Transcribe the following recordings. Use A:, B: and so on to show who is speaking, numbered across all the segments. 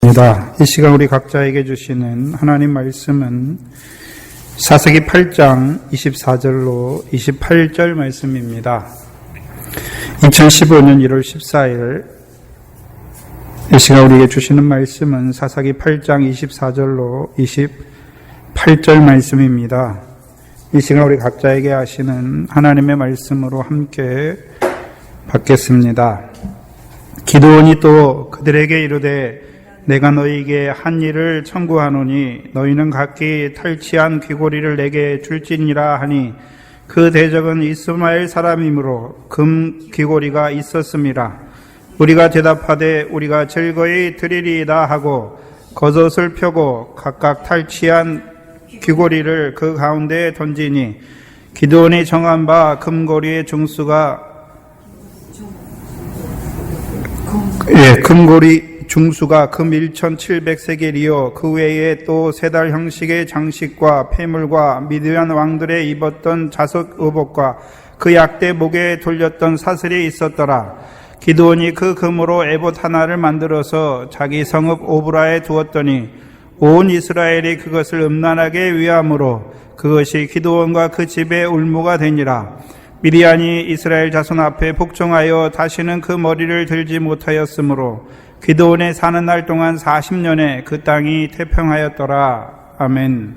A: 이 시간 우리 각자에게 주시는 하나님 말씀은 사사기 8장 24절로 28절 말씀입니다. 2015년 1월 14일 이 시간 우리에게 주시는 말씀은 사사기 8장 24절로 28절 말씀입니다. 이 시간 우리 각자에게 하시는 하나님의 말씀으로 함께 받겠습니다. 기드온이 또 그들에게 이르되 내가 너희에게 한 일을 청구하노니 너희는 각기 탈취한 귀고리를 내게 줄지니라 하니 그 대적은 이스마엘 사람이므로 금 귀고리가 있었음이라. 우리가 대답하되 우리가 즐거이 드리리이다 하고 겉옷을 펴고 각각 탈취한 귀고리를 그 가운데에 던지니 기드온이 정한 바 금고리의 중수가 금고리 중수가 금 1,700세겔이요 그 외에 또 세 달 형식의 장식과 폐물과 미디안 왕들의 입었던 자석 의복과 그 약대 목에 돌렸던 사슬이 있었더라. 기드온이 그 금으로 에봇 하나를 만들어서 자기 성읍 오브라에 두었더니 온 이스라엘이 그것을 음란하게 위함으로 그것이 기드온과 그 집의 울무가 되니라. 미디안이 이스라엘 자손 앞에 복종하여 다시는 그 머리를 들지 못하였으므로 기드온에 사는 날 동안 40년에 그 땅이 태평하였더라. 아멘.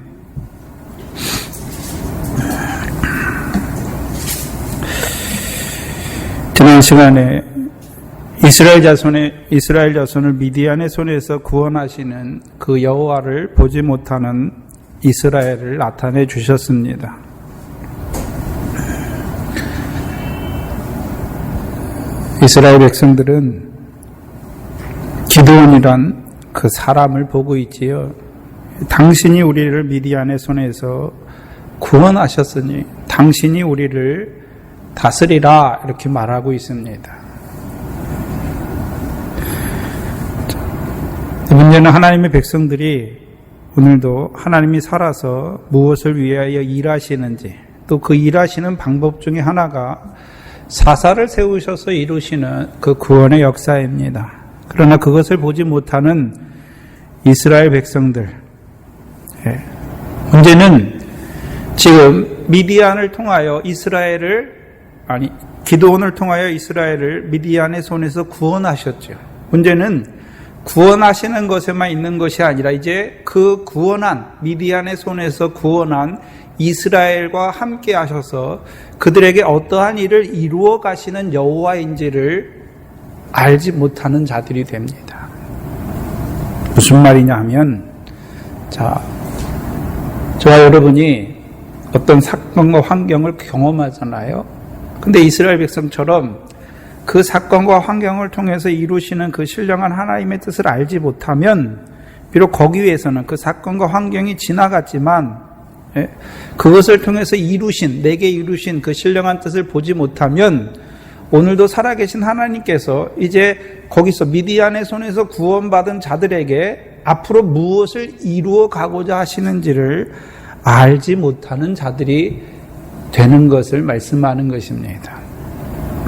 A: 지난 시간에 이스라엘 자손을 미디안의 손에서 구원하시는 그 여호와를 보지 못하는 이스라엘을 나타내 주셨습니다. 이스라엘 백성들은 기드온이란 그 사람을 보고 있지요. 당신이 우리를 미디안의 손에서 구원하셨으니 당신이 우리를 다스리라 이렇게 말하고 있습니다. 문제는 하나님의 백성들이 오늘도 하나님이 살아서 무엇을 위하여 일하시는지 또 그 일하시는 방법 중에 하나가 사사를 세우셔서 이루시는 그 구원의 역사입니다. 그러나 그것을 보지 못하는 이스라엘 백성들. 문제는 지금 미디안을 통하여 기드온을 통하여 이스라엘을 미디안의 손에서 구원하셨죠. 문제는 구원하시는 것에만 있는 것이 아니라 이제 그 구원한 미디안의 손에서 구원한 이스라엘과 함께 하셔서 그들에게 어떠한 일을 이루어 가시는 여호와인지를 알지 못하는 자들이 됩니다. 무슨 말이냐 하면 저와 여러분이 어떤 사건과 환경을 경험하잖아요. 근데 이스라엘 백성처럼 그 사건과 환경을 통해서 이루시는 그 신령한 하나님의 뜻을 알지 못하면 비록 거기 위해서는 그 사건과 환경이 지나갔지만 그것을 통해서 내게 이루신 그 신령한 뜻을 보지 못하면 오늘도 살아계신 하나님께서 이제 거기서 미디안의 손에서 구원받은 자들에게 앞으로 무엇을 이루어 가고자 하시는지를 알지 못하는 자들이 되는 것을 말씀하는 것입니다.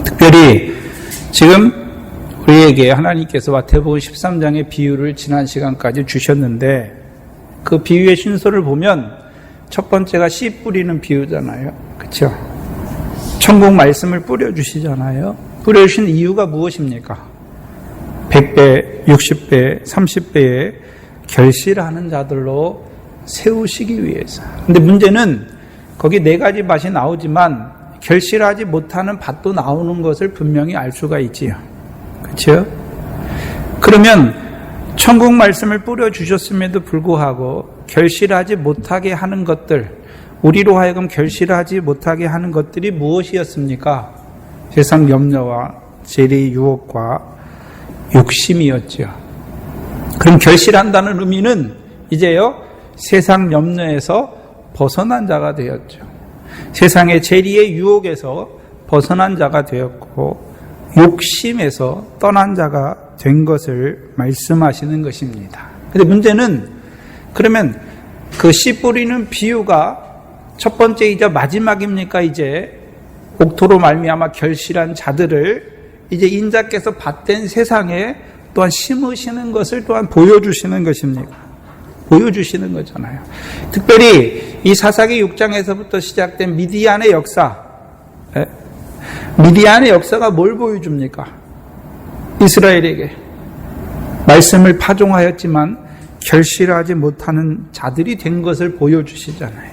A: 특별히 지금 우리에게 하나님께서 마태복음 13장의 비유를 지난 시간까지 주셨는데 그 비유의 순서를 보면 첫 번째가 씨 뿌리는 비유잖아요. 그렇죠? 천국 말씀을 뿌려주시잖아요. 뿌려주신 이유가 무엇입니까? 100배, 60배, 30배의 결실하는 자들로 세우시기 위해서. 근데 문제는 거기 네 가지 밭이 나오지만 결실하지 못하는 밭도 나오는 것을 분명히 알 수가 있지요. 그렇죠? 그러면 천국 말씀을 뿌려주셨음에도 불구하고 결실하지 못하게 하는 것들, 우리로 하여금 결실하지 못하게 하는 것들이 무엇이었습니까? 세상 염려와 재리 유혹과 욕심이었죠. 그럼 결실한다는 의미는 이제요 세상 염려에서 벗어난 자가 되었죠. 세상의 재리의 유혹에서 벗어난 자가 되었고 욕심에서 떠난 자가 된 것을 말씀하시는 것입니다. 그런데 문제는 그러면 그 씨 뿌리는 비유가 첫 번째이자 마지막입니까? 이제 옥토로 말미암아 결실한 자들을 이제 인자께서 받된 세상에 또한 심으시는 것을 또한 보여주시는 것입니다. 보여주시는 거잖아요. 특별히 이 사사기 6장에서부터 시작된 미디안의 역사, 미디안의 역사가 뭘 보여줍니까? 이스라엘에게 말씀을 파종하였지만 결실하지 못하는 자들이 된 것을 보여주시잖아요.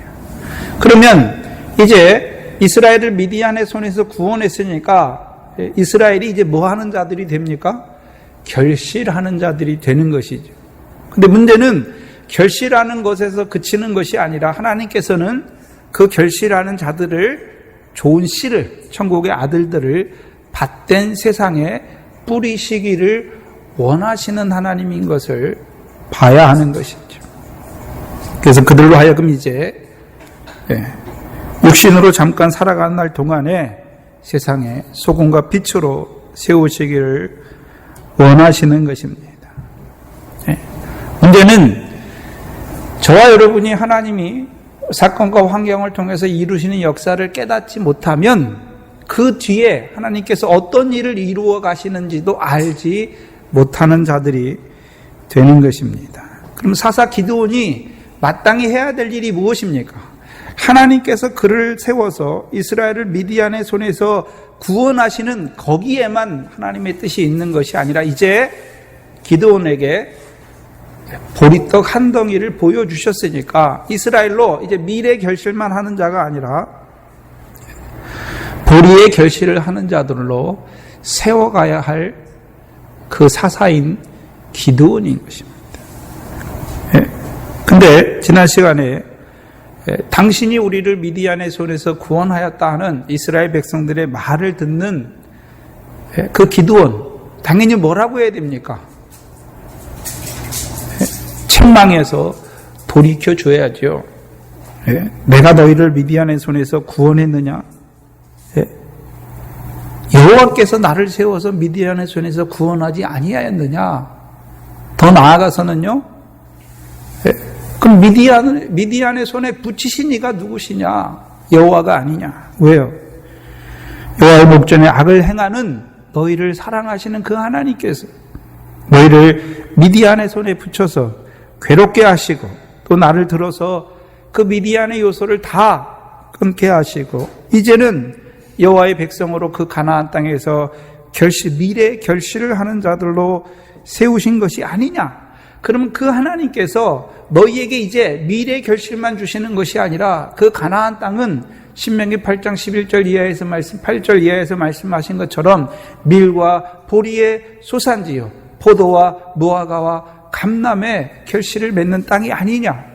A: 그러면 이제 이스라엘을 미디안의 손에서 구원했으니까 이스라엘이 이제 뭐 하는 자들이 됩니까? 결실하는 자들이 되는 것이죠. 근데 문제는 결실하는 것에서 그치는 것이 아니라 하나님께서는 그 결실하는 자들을 좋은 씨를, 천국의 아들들을 밭된 세상에 뿌리시기를 원하시는 하나님인 것을 봐야 하는 것이죠. 그래서 그들로 하여금 이제 육신으로 잠깐 살아가는 날 동안에 세상에 소금과 빛으로 세우시기를 원하시는 것입니다. 문제는 저와 여러분이 하나님이 사건과 환경을 통해서 이루시는 역사를 깨닫지 못하면 그 뒤에 하나님께서 어떤 일을 이루어 가시는지도 알지 못하는 자들이 되는 것입니다. 그럼 사사 기드온이 마땅히 해야 될 일이 무엇입니까? 하나님께서 그를 세워서 이스라엘을 미디안의 손에서 구원하시는 거기에만 하나님의 뜻이 있는 것이 아니라 이제 기드온에게 보리떡 한 덩이를 보여주셨으니까 이스라엘로 이제 미래 결실만 하는 자가 아니라 보리의 결실을 하는 자들로 세워가야 할 그 사사인 기드온인 것입니다. 근데 지난 시간에 당신이 우리를 미디안의 손에서 구원하였다 하는 이스라엘 백성들의 말을 듣는 그 기드온, 당연히 뭐라고 해야 됩니까? 책망해서 돌이켜 줘야죠. 내가 너희를 미디안의 손에서 구원했느냐? 여호와께서 나를 세워서 미디안의 손에서 구원하지 아니하였느냐? 더 나아가서는요, 그럼 미디안의 손에 붙이신 이가 누구시냐? 여호와가 아니냐? 왜요? 여호와의 목전에 악을 행하는 너희를 사랑하시는 그 하나님께서 너희를 미디안의 손에 붙여서 괴롭게 하시고 또 나를 들어서 그 미디안의 요소를 다 끊게 하시고 이제는 여호와의 백성으로 그 가나안 땅에서 미래 결실을 하는 자들로 세우신 것이 아니냐? 그러면 그 하나님께서 너희에게 이제 미래 결실만 주시는 것이 아니라 그 가나안 땅은 신명기 8장 11절 이하에서 8절 이하에서 말씀하신 것처럼 밀과 보리의 소산지요 포도와 무화과와 감람의 결실을 맺는 땅이 아니냐?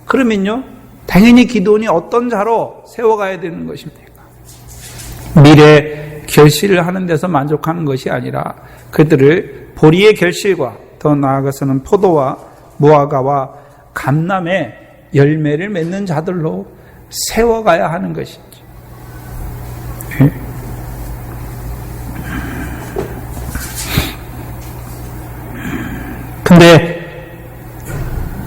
A: 그러면요, 당연히 기드온이 어떤 자로 세워가야 되는 것입니까? 미래 결실을 하는 데서 만족하는 것이 아니라 그들을 보리의 결실과 더 나아가서는 포도와 무화과와 감람의 열매를 맺는 자들로 세워가야 하는 것이죠. 근데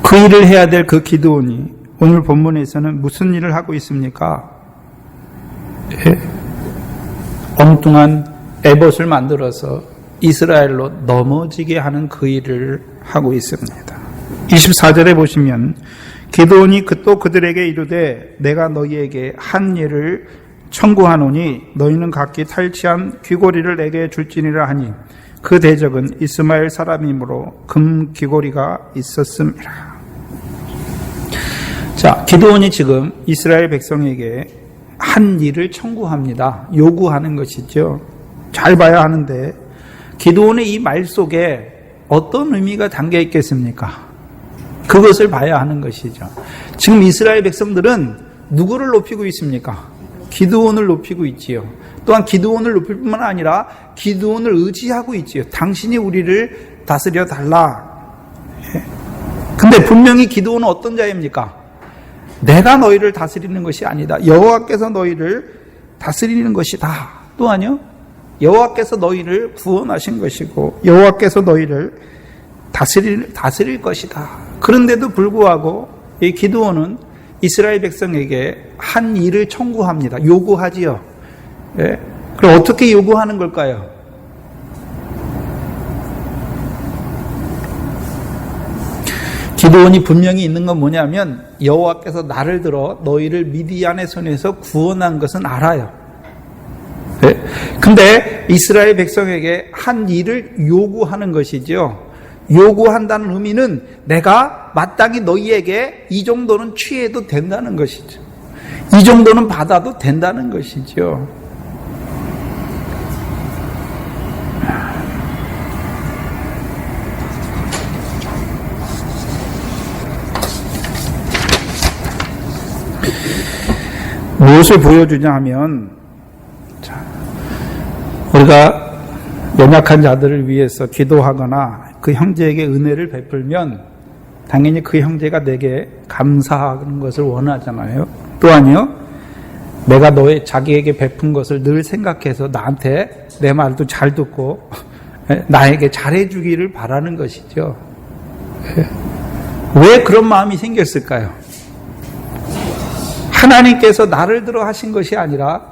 A: 그 일을 해야 될 그 기드온이 오늘 본문에서는 무슨 일을 하고 있습니까? 엉뚱한 에봇을 만들어서 이스라엘로 넘어지게 하는 그 일을 하고 있습니다. 24절에 보시면 기드온이 또 그들에게 이르되 내가 너희에게 한 일을 청구하노니 너희는 각기 탈취한 귀고리를 내게 줄지니라 하니 그 대적은 이스마엘 사람이므로 금 귀고리가 있었음이라. 자, 기드온이 지금 이스라엘 백성에게 한 일을 청구합니다. 요구하는 것이죠. 잘 봐야 하는데 기드온의 이 말 속에 어떤 의미가 담겨 있겠습니까? 그것을 봐야 하는 것이죠. 지금 이스라엘 백성들은 누구를 높이고 있습니까? 기드온을 높이고 있지요. 또한 기드온을 높일 뿐만 아니라 기드온을 의지하고 있지요. 당신이 우리를 다스려 달라. 근데 분명히 기드온은 어떤 자입니까? 내가 너희를 다스리는 것이 아니다. 여호와께서 너희를 다스리는 것이다. 또한요, 여호와께서 너희를 구원하신 것이고 여호와께서 너희를 다스릴 것이다. 그런데도 불구하고 이 기드온은 이스라엘 백성에게 한 일을 청구합니다. 요구하지요. 그럼 어떻게 요구하는 걸까요? 기드온이 분명히 있는 건 뭐냐면 여호와께서 나를 들어 너희를 미디안의 손에서 구원한 것은 알아요. 네? 근데 이스라엘 백성에게 한 일을 요구하는 것이죠. 요구한다는 의미는 내가 마땅히 너희에게 이 정도는 취해도 된다는 것이죠. 이 정도는 받아도 된다는 것이죠. 무엇을 보여주냐 하면, 우리가 연약한 자들을 위해서 기도하거나 그 형제에게 은혜를 베풀면 당연히 그 형제가 내게 감사하는 것을 원하잖아요. 또한요, 내가 자기에게 베푼 것을 늘 생각해서 나한테 내 말도 잘 듣고 나에게 잘해주기를 바라는 것이죠. 왜 그런 마음이 생겼을까요? 하나님께서 나를 들어 하신 것이 아니라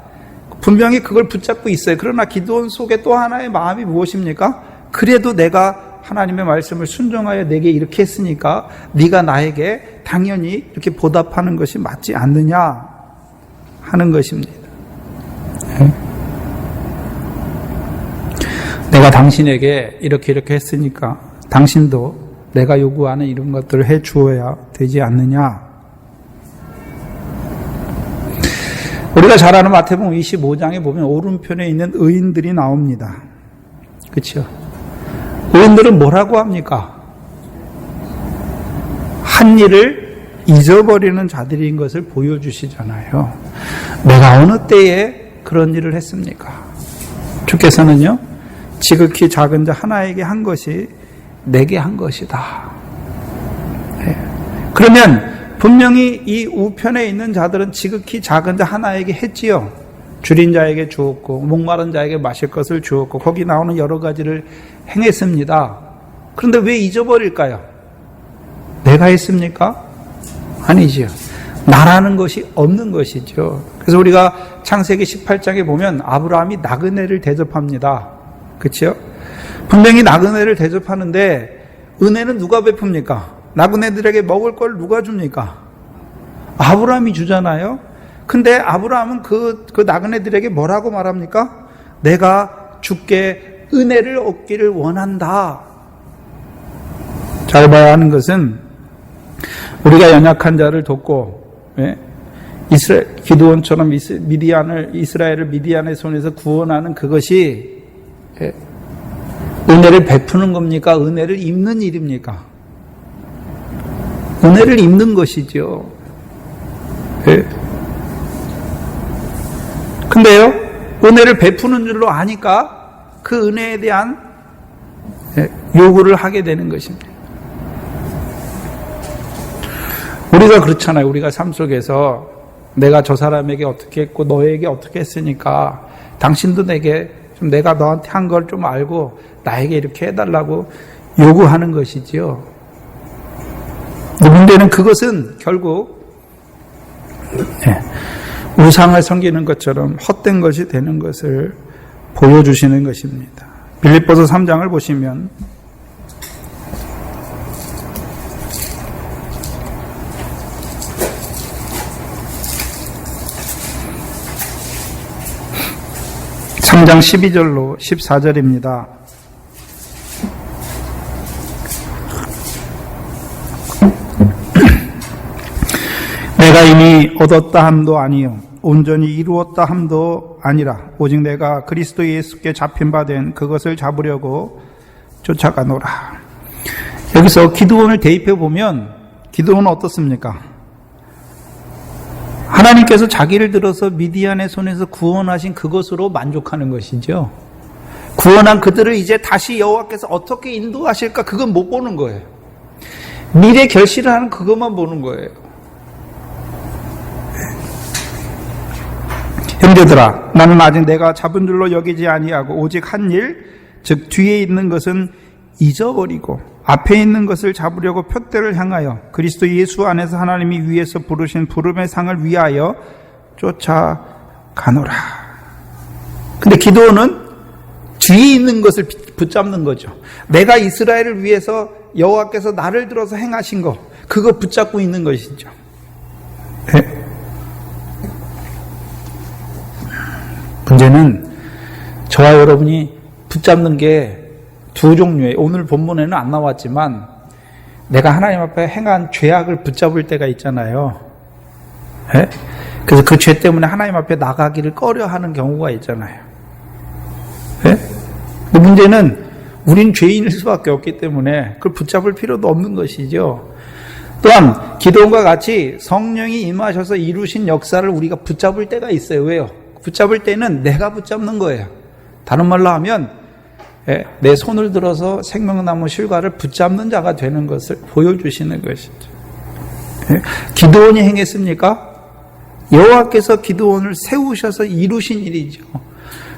A: 분명히 그걸 붙잡고 있어요. 그러나 기드온 속에 또 하나의 마음이 무엇입니까? 그래도 내가 하나님의 말씀을 순종하여 내게 이렇게 했으니까 네가 나에게 당연히 이렇게 보답하는 것이 맞지 않느냐 하는 것입니다. 내가 당신에게 이렇게 했으니까 당신도 내가 요구하는 이런 것들을 해 주어야 되지 않느냐. 우리가 잘 아는 마태복음 25장에 보면 오른편에 있는 의인들이 나옵니다. 그렇죠? 의인들은 뭐라고 합니까? 한 일을 잊어버리는 자들인 것을 보여주시잖아요. 내가 어느 때에 그런 일을 했습니까? 주께서는요, 지극히 작은 자 하나에게 한 것이 내게 한 것이다. 네. 그러면 분명히 이 우편에 있는 자들은 지극히 작은 자 하나에게 했지요. 줄인 자에게 주었고 목마른 자에게 마실 것을 주었고 거기 나오는 여러 가지를 행했습니다. 그런데 왜 잊어버릴까요? 내가 했습니까? 아니지요. 나라는 것이 없는 것이죠. 그래서 우리가 창세기 18장에 보면 아브라함이 나그네를 대접합니다. 그렇죠? 분명히 나그네를 대접하는데 은혜는 누가 베풉니까? 나그네들에게 먹을 걸 누가 줍니까? 아브라함이 주잖아요. 근데 아브라함은 그 나그네들에게 뭐라고 말합니까? 내가 주께 은혜를 얻기를 원한다. 잘 봐야 하는 것은 우리가 연약한 자를 돕고 기드온처럼 이스라엘을 미디안의 손에서 구원하는 그것이 은혜를 베푸는 겁니까? 은혜를 입는 일입니까? 은혜를 입는 것이죠. 근데요, 은혜를 베푸는 줄로 아니까 그 은혜에 대한 요구를 하게 되는 것입니다. 우리가 그렇잖아요. 우리가 삶 속에서 내가 저 사람에게 어떻게 했고 너에게 어떻게 했으니까 당신도 내게 좀 내가 너한테 한 걸 좀 알고 나에게 이렇게 해달라고 요구하는 것이지요. 문제는 그것은 결국 우상을 섬기는 것처럼 헛된 것이 되는 것을 보여주시는 것입니다. 빌립보서 3장을 보시면 (3장) 12절로 14절입니다. 내가 이미 얻었다 함도 아니요 온전히 이루었다 함도 아니라 오직 내가 그리스도 예수께 잡힌 바 된 그것을 잡으려고 쫓아가노라. 여기서 기드온을 대입해 보면 기드온은 어떻습니까? 하나님께서 자기를 들어서 미디안의 손에서 구원하신 그것으로 만족하는 것이죠. 구원한 그들을 이제 다시 여호와께서 어떻게 인도하실까 그건 못 보는 거예요. 미래 결실을 하는 그것만 보는 거예요. 형제들아, 나는 아직 내가 잡은 줄로 여기지 아니하고 오직 한 일, 즉 뒤에 있는 것은 잊어버리고 앞에 있는 것을 잡으려고 표대를 향하여 그리스도 예수 안에서 하나님이 위에서 부르신 부름의 상을 위하여 쫓아가노라. 근데 기도는 뒤에 있는 것을 붙잡는 거죠. 내가 이스라엘을 위해서 여호와께서 나를 들어서 행하신 거, 그거 붙잡고 있는 것이죠. 네? 문제는 저와 여러분이 붙잡는 게 두 종류예요. 오늘 본문에는 안 나왔지만 내가 하나님 앞에 행한 죄악을 붙잡을 때가 있잖아요. 네? 그래서 그 죄 때문에 하나님 앞에 나가기를 꺼려하는 경우가 있잖아요. 네? 근데 문제는 우린 죄인일 수밖에 없기 때문에 그걸 붙잡을 필요도 없는 것이죠. 또한 기도원과 같이 성령이 임하셔서 이루신 역사를 우리가 붙잡을 때가 있어요. 왜요? 붙잡을 때는 내가 붙잡는 거예요. 다른 말로 하면 내 손을 들어서 생명나무 실과를 붙잡는 자가 되는 것을 보여주시는 것이죠. 기도원이 행했습니까? 여호와께서 기도원을 세우셔서 이루신 일이죠.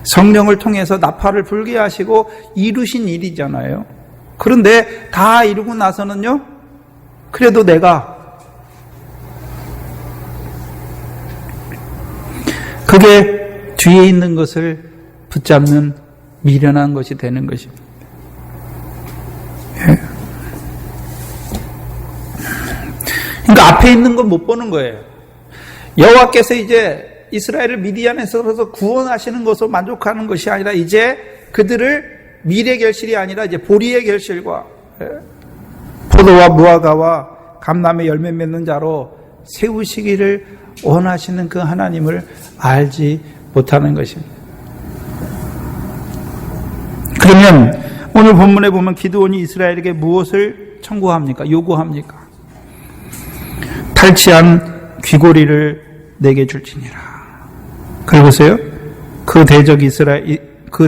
A: 성령을 통해서 나팔을 불게 하시고 이루신 일이잖아요. 그런데 다 이루고 나서는요, 그래도 내가 그게 뒤에 있는 것을 붙잡는 미련한 것이 되는 것입니다. 그러니까 앞에 있는 건 못 보는 거예요. 여호와께서 이제 이스라엘을 미디안에서 구원하시는 것으로 만족하는 것이 아니라 이제 그들을 밀의 결실이 아니라 이제 보리의 결실과 포도와 무화과와 감람의 열매 맺는 자로 세우시기를 원하시는 그 하나님을 알지 못하는 것입니다. 그러면 오늘 본문에 보면 기드온이 이스라엘에게 무엇을 청구합니까? 요구합니까? 탈취한 귀고리를 내게 줄지니라. 그리고서요, 그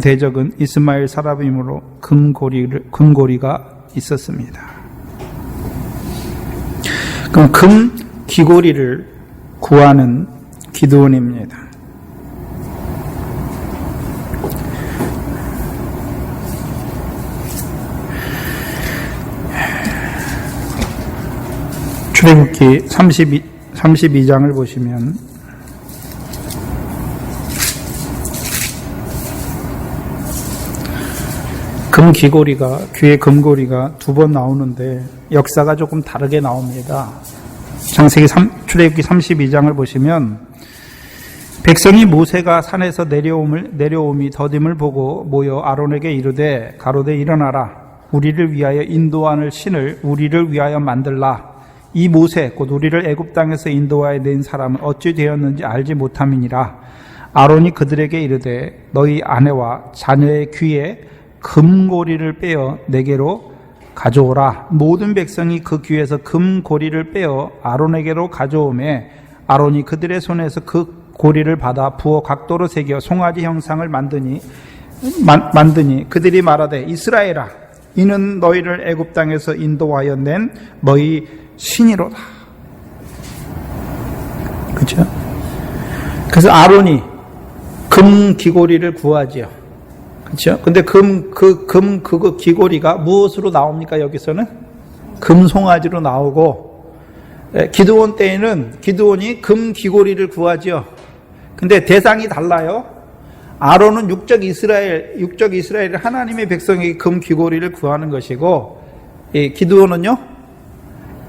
A: 대적은 이스마엘 사람이므로 금고리가 있었습니다. 그럼 금 귀고리를 구하는 기드온입니다. 출애굽기 32장을 보시면 금귀고리가, 귀에 금고리가 두 번 나오는데 역사가 조금 다르게 나옵니다. 출애굽기 32장을 보시면 백성이 모세가 산에서 내려옴이 더딤을 보고 모여 아론에게 이르되 가로되 일어나라, 우리를 위하여 인도하는 신을 우리를 위하여 만들라. 이 모세 곧 우리를 애굽 땅에서 인도하여 낸 사람은 어찌 되었는지 알지 못함이니라. 아론이 그들에게 이르되 너희 아내와 자녀의 귀에 금고리를 빼어 내게로 가져오라. 모든 백성이 그 귀에서 금고리를 빼어 아론에게로 가져오매 아론이 그들의 손에서 그 고리를 받아 부어 각도로 새겨 송아지 형상을 만드니 그들이 말하되 이스라엘아, 이는 너희를 애굽 땅에서 인도하여 낸 너희 신이로다. 그렇죠? 그래서 아론이 금 귀고리를 구하지요. 그렇죠? 근데 그 귀고리가 무엇으로 나옵니까? 여기서는 금송아지로 나오고, 기드온 때에는 기드온이 금 귀고리를 구하지요. 근데 대상이 달라요. 아론은 육적 이스라엘 하나님의 백성에게 금 귀고리를 구하는 것이고, 기드온은요,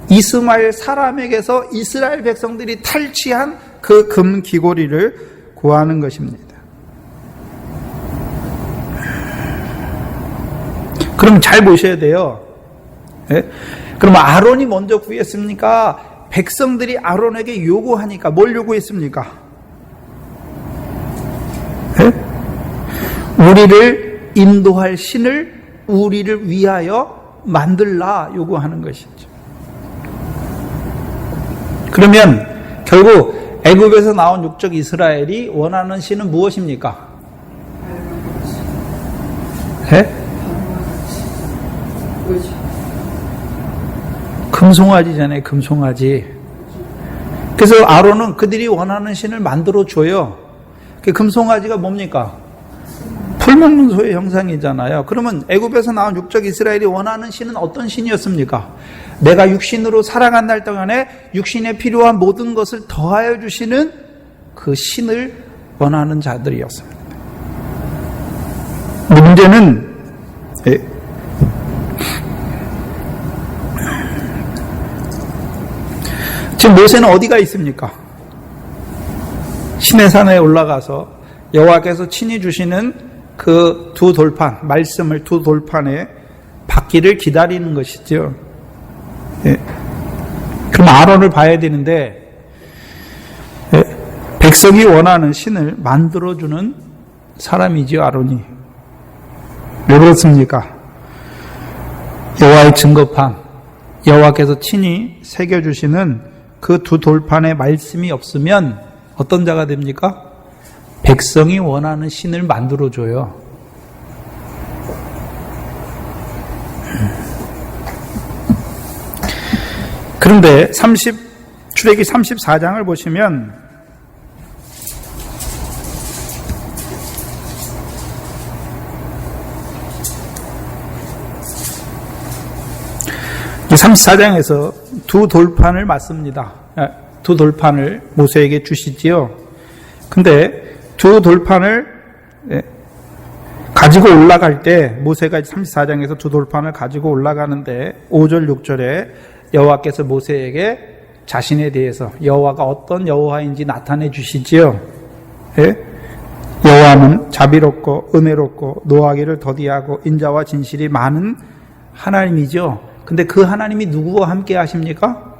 A: 이스마엘 사람에게서 이스라엘 백성들이 탈취한 그 금 귀고리를 구하는 것입니다. 그럼 잘 보셔야 돼요. 예? 그럼 아론이 먼저 구했습니까? 백성들이 아론에게 요구하니까 뭘 요구했습니까? 예? 우리를 인도할 신을 우리를 위하여 만들라 요구하는 것이죠. 그러면 결국 애굽에서 나온 육적 이스라엘이 원하는 신은 무엇입니까? 네? 금송아지잖아요. 금송아지. 그래서 아론은 그들이 원하는 신을 만들어줘요. 그 금송아지가 뭡니까? 풀 먹는 소의 형상이잖아요. 그러면 애굽에서 나온 육적 이스라엘이 원하는 신은 어떤 신이었습니까? 내가 육신으로 살아간 날 동안에 육신에 필요한 모든 것을 더하여 주시는 그 신을 원하는 자들이었습니다. 문제는 지금 모세는 어디가 있습니까? 시내산에 올라가서 여호와께서 친히 주시는 그 두 돌판, 말씀을 두 돌판에 받기를 기다리는 것이죠. 예. 그럼 아론을 봐야 되는데, 예. 백성이 원하는 신을 만들어주는 사람이지요, 아론이. 왜 그렇습니까? 여호와의 증거판, 여호와께서 친히 새겨주시는 그 두 돌판에 말씀이 없으면 어떤 자가 됩니까? 백성이 원하는 신을 만들어줘요. 그런데 출애기 34장을 보시면 이 34장에서 두 돌판을 맞습니다. 두 돌판을 모세에게 주시지요. 근데 두 돌판을 가지고 올라갈 때 모세가 34장에서 두 돌판을 가지고 올라가는데 5절 6절에 여호와께서 모세에게 자신에 대해서 여호와가 어떤 여호와인지 나타내 주시지요. 예? 여호와는 자비롭고 은혜롭고 노하기를 더디하고 인자와 진실이 많은 하나님이죠. 근데 그 하나님이 누구와 함께 하십니까?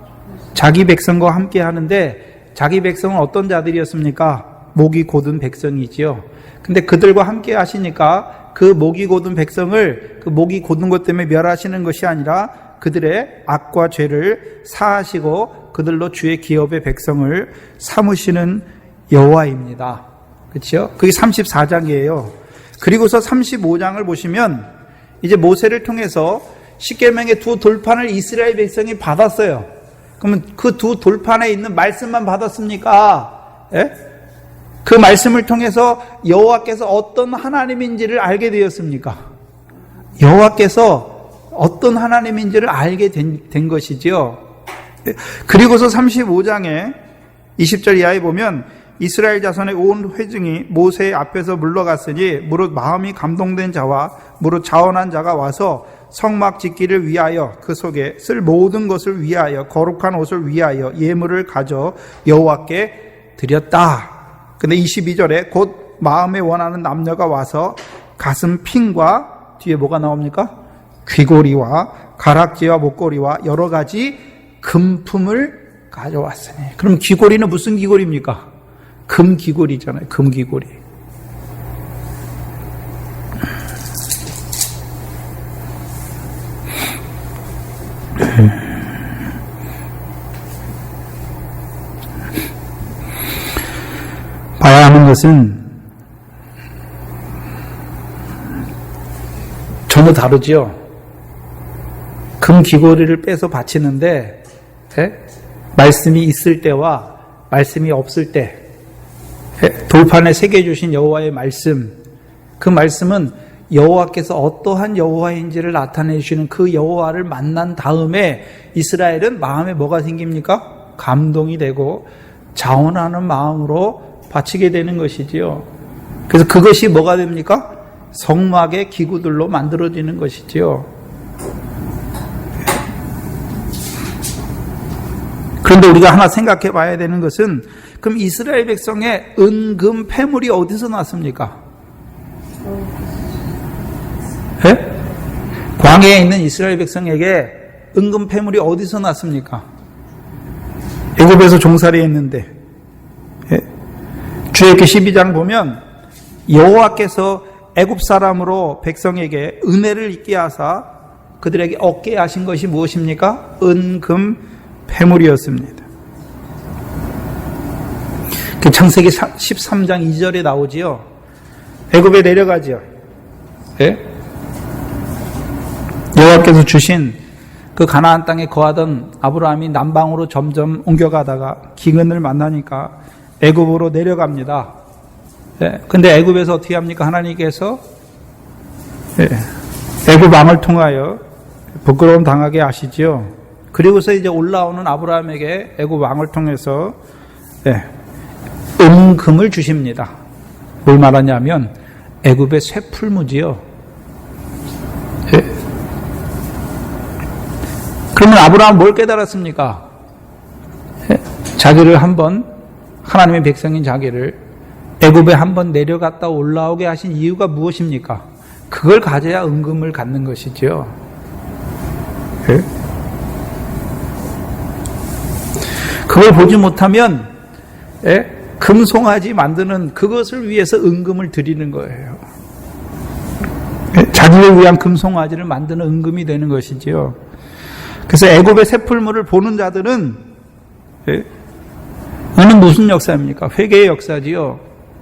A: 자기 백성과 함께 하는데 자기 백성은 어떤 자들이었습니까? 목이 곧은 백성이지요. 근데 그들과 함께 하시니까 그 목이 곧은 백성을 그 목이 곧은 것 때문에 멸하시는 것이 아니라 그들의 악과 죄를 사하시고 그들로 주의 기업의 백성을 삼으시는 여호와입니다. 그렇죠? 그게 34장이에요. 그리고서 35장을 보시면 이제 모세를 통해서 십계명의 두 돌판을 이스라엘 백성이 받았어요. 그러면 그 두 돌판에 있는 말씀만 받았습니까? 예? 그 말씀을 통해서 여호와께서 어떤 하나님인지를 알게 되었습니까? 여호와께서 어떤 하나님인지를 알게 된 것이지요. 그리고서 35장에 20절 이하에 보면 이스라엘 자손의 온 회중이 모세 앞에서 물러갔으니 무릇 마음이 감동된 자와 무릇 자원한 자가 와서 성막 짓기를 위하여 그 속에 쓸 모든 것을 위하여 거룩한 옷을 위하여 예물을 가져 여호와께 드렸다. 근데 22절에 곧 마음에 원하는 남녀가 와서 가슴 핀과 뒤에 뭐가 나옵니까? 귀고리와 가락지와 목걸이와 여러 가지 금품을 가져왔으니. 그럼 귀고리는 무슨 귀고리입니까? 금귀고리잖아요. 금귀고리. 봐야 하는 것은 전혀 다르죠. 금귀고리를 빼서 바치는데 말씀이 있을 때와 말씀이 없을 때 돌판에 새겨주신 여호와의 말씀, 그 말씀은 여호와께서 어떠한 여호와인지를 나타내 주시는 그 여호와를 만난 다음에 이스라엘은 마음에 뭐가 생깁니까? 감동이 되고 자원하는 마음으로 바치게 되는 것이지요. 그래서 그것이 뭐가 됩니까? 성막의 기구들로 만들어지는 것이지요. 그런데 우리가 하나 생각해 봐야 되는 것은 그럼 이스라엘 백성의 은금 패물이 어디서 났습니까? 네? 광야에 있는 이스라엘 백성에게 은금 패물이 어디서 났습니까? 애굽에서 종살이 했는데 네? 출애굽기 12장 보면 여호와께서 애굽 사람으로 백성에게 은혜를 있게 하사 그들에게 얻게 하신 것이 무엇입니까? 은금 패물이었습니다. 그 창세기 13장 2절에 나오지요. 애굽에 내려가지요. 예? 여호와께서 주신 그 가나안 땅에 거하던 아브라함이 남방으로 점점 옮겨가다가 기근을 만나니까 애굽으로 내려갑니다. 예. 근데 애굽에서 어떻게 합니까? 하나님께서 애굽 왕을 통하여 부끄러움 당하게 하시지요. 그리고서 이제 올라오는 아브라함에게 애굽 왕을 통해서 은금을 주십니다. 뭘 말하냐면 애굽의 쇠풀무지요. 그러면 아브라함은 뭘 깨달았습니까?
B: 자기를 한번, 하나님의 백성인 자기를 애굽에 한번 내려갔다 올라오게 하신 이유가 무엇입니까? 그걸 가져야 은금을 갖는 것이죠. 그걸 보지 못하면 금송아지 만드는 그것을 위해서 은금을 드리는 거예요. 자기를 위한 금송아지를 만드는 은금이 되는 것이지요. 그래서 애굽의 새풀물을 보는 자들은 이는 무슨 역사입니까? 회개의 역사지요.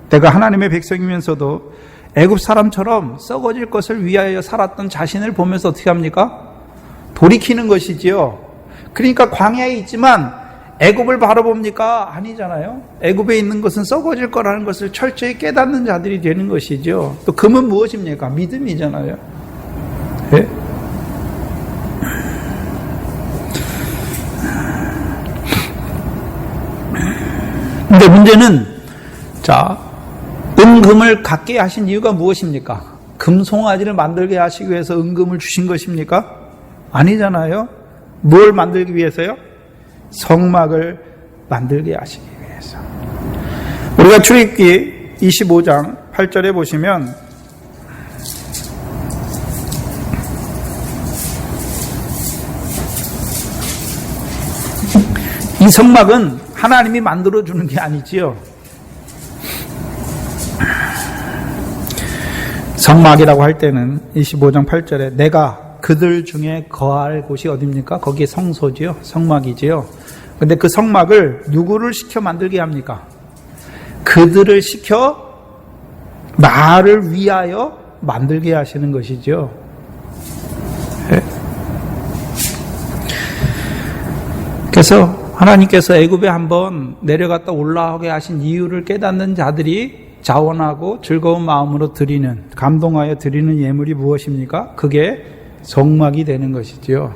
B: 내가 하나님의 백성이면서도 애굽 사람처럼 썩어질 것을 위하여 살았던 자신을 보면서 어떻게 합니까? 돌이키는 것이지요. 그러니까 광야에 있지만 애굽을 바라봅니까? 아니잖아요. 애굽에 있는 것은 썩어질 거라는 것을 철저히 깨닫는 자들이 되는 것이죠. 또 금은 무엇입니까? 믿음이잖아요. 네? 근데 문제는 은금을 갖게 하신 이유가 무엇입니까? 금송아지를 만들게 하시기 위해서 은금을 주신 것입니까? 아니잖아요. 뭘 만들기 위해서요? 성막을 만들게 하시기 위해서. 우리가 출애굽기 25장 8절에 보시면 이 성막은 하나님이 만들어주는 게 아니지요. 성막이라고 할 때는 25장 8절에 내가 그들 중에 거할 곳이 어디입니까? 거기에 성소지요. 성막이지요. 근데 그 성막을 누구를 시켜 만들게 합니까? 그들을 시켜 나를 위하여 만들게 하시는 것이죠. 그래서 하나님께서 애굽에 한번 내려갔다 올라오게 하신 이유를 깨닫는 자들이 자원하고 즐거운 마음으로 드리는, 감동하여 드리는 예물이 무엇입니까? 그게 성막이 되는 것이지요.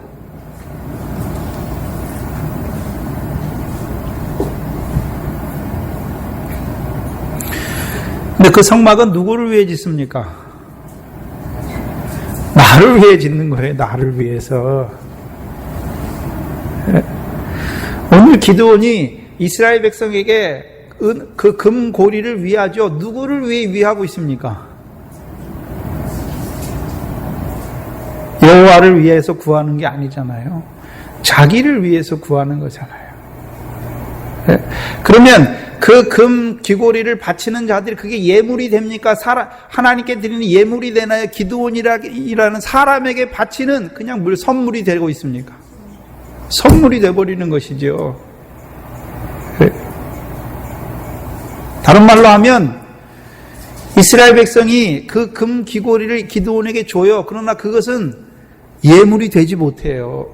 B: 근데 그 성막은 누구를 위해 짓습니까? 나를 위해 짓는 거예요. 나를 위해서. 오늘 기드온이 이스라엘 백성에게 그 금고리를 위하죠. 누구를 위해 위하고 있습니까? 여호와를 위해서 구하는 게 아니잖아요. 자기를 위해서 구하는 거잖아요. 그러면 그 금 귀고리를 바치는 자들이 그게 예물이 됩니까? 하나님께 드리는 예물이 되나요? 기드온이라는 사람에게 바치는 그냥 선물이 되고 있습니까? 선물이 되어버리는 것이죠. 다른 말로 하면 이스라엘 백성이 그 금 귀고리를 기드온에게 줘요. 그러나 그것은 예물이 되지 못해요.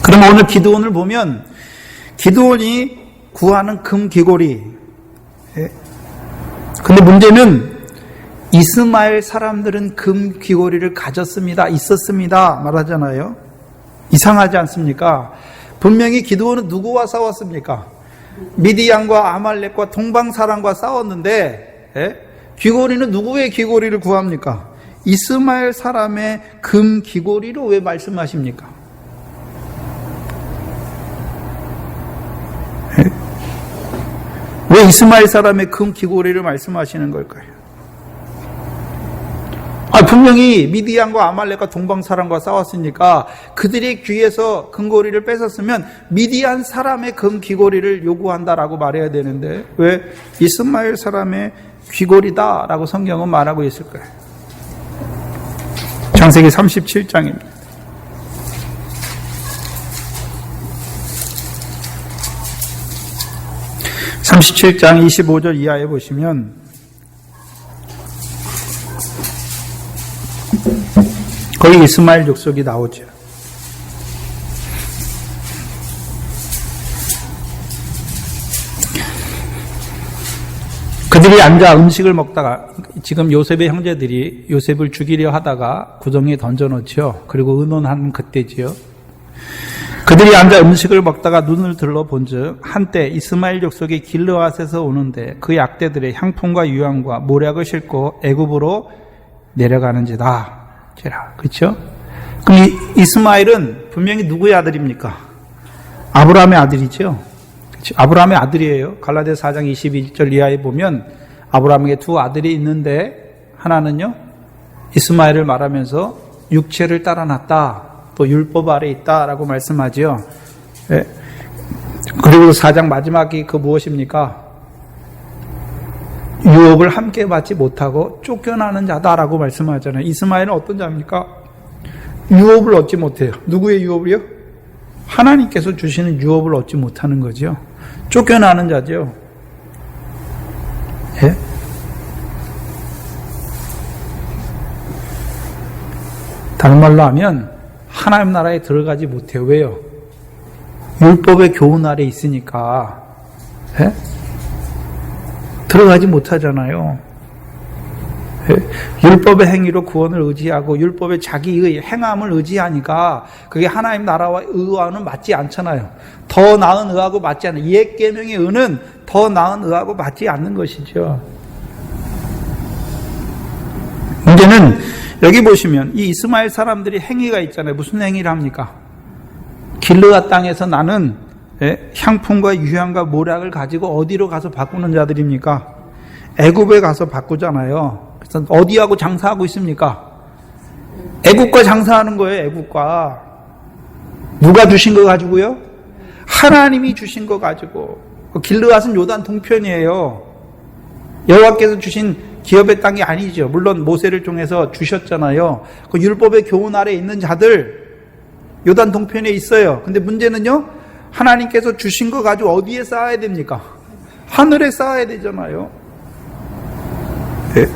B: 그럼 오늘 기드온을 보면 기드온이 구하는 금 귀고리. 근데 문제는 이스마엘 사람들은 금 귀고리를 가졌습니다. 있었습니다. 말하잖아요. 이상하지 않습니까? 분명히 기드온은 누구와 싸웠습니까? 미디안과 아말렉과 동방사람과 싸웠는데 귀고리는 누구의 귀고리를 구합니까? 이스마엘 사람의 금 귀고리로 왜 말씀하십니까? 왜 이스마엘 사람의 금 귀고리를 말씀하시는 걸까요? 분명히 미디안과 아말렉과 동방사람과 싸웠으니까 그들의 귀에서 금고리를 뺏었으면 미디안 사람의 금 귀고리를 요구한다라고 말해야 되는데 왜 이스마엘 사람의 귀고리다라고 성경은 말하고 있을까요? 창세기 37장입니다. 37장 25절 이하에 보시면 거기 이스마엘 족속이 나오죠. 그들이 앉아 음식을 먹다가 지금 요셉의 형제들이 요셉을 죽이려 하다가 구덩이에 던져놓죠. 그리고 의논하는 그때지요. 그들이 앉아 음식을 먹다가 눈을 들러 본즉 한때 이스마엘 족속이 길르앗에서 오는데 그 약대들의 향품과 유향과 모략을 싣고 애굽으로 내려가는지다. 그렇죠? 그럼 이스마엘은 분명히 누구의 아들입니까? 아브라함의 아들이죠. 그치? 아브라함의 아들이에요. 갈라디아서 4장 22절 이하에 보면 아브라함에게 두 아들이 있는데 하나는요, 이스마엘을 말하면서 육체를 따라 났다. 또 율법 아래 있다라고 말씀하지요. 예. 그리고 4장 마지막이 그 무엇입니까? 유업을 함께 받지 못하고 쫓겨나는 자다라고 말씀하잖아요. 이스마엘은 어떤 자입니까? 유업을 얻지 못해요. 누구의 유업이요? 하나님께서 주시는 유업을 얻지 못하는 거죠. 쫓겨나는 자죠. 예? 다른 말로 하면 하나님 나라에 들어가지 못해요. 왜요? 율법의 교훈 아래 있으니까. 예? 들어가지 못하잖아요. 예? 율법의 행위로 구원을 의지하고 율법의 자기의 행함을 의지하니까 그게 하나님 나라와 의와는 맞지 않잖아요. 더 나은 의하고 맞지 않아요. 옛 계명의 의는 더 나은 의하고 맞지 않는 것이죠. 문제는 여기 보시면 이 이스마엘 사람들이 행위가 있잖아요. 무슨 행위를 합니까? 길르앗 땅에서 나는 향품과 유향과 모략을 가지고 어디로 가서 바꾸는 자들입니까? 애굽에 가서 바꾸잖아요. 그래서 어디하고 장사하고 있습니까? 애굽과 장사하는 거예요. 애굽과. 누가 주신 거 가지고요? 하나님이 주신 거 가지고. 길르앗은 요단 동편이에요. 여호와께서 주신 기업의 땅이 아니죠. 물론 모세를 통해서 주셨잖아요. 그 율법의 교훈 아래 있는 자들 요단 동편에 있어요. 근데 문제는요, 하나님께서 주신 거 가지고 어디에 쌓아야 됩니까? 하늘에 쌓아야 되잖아요. 네.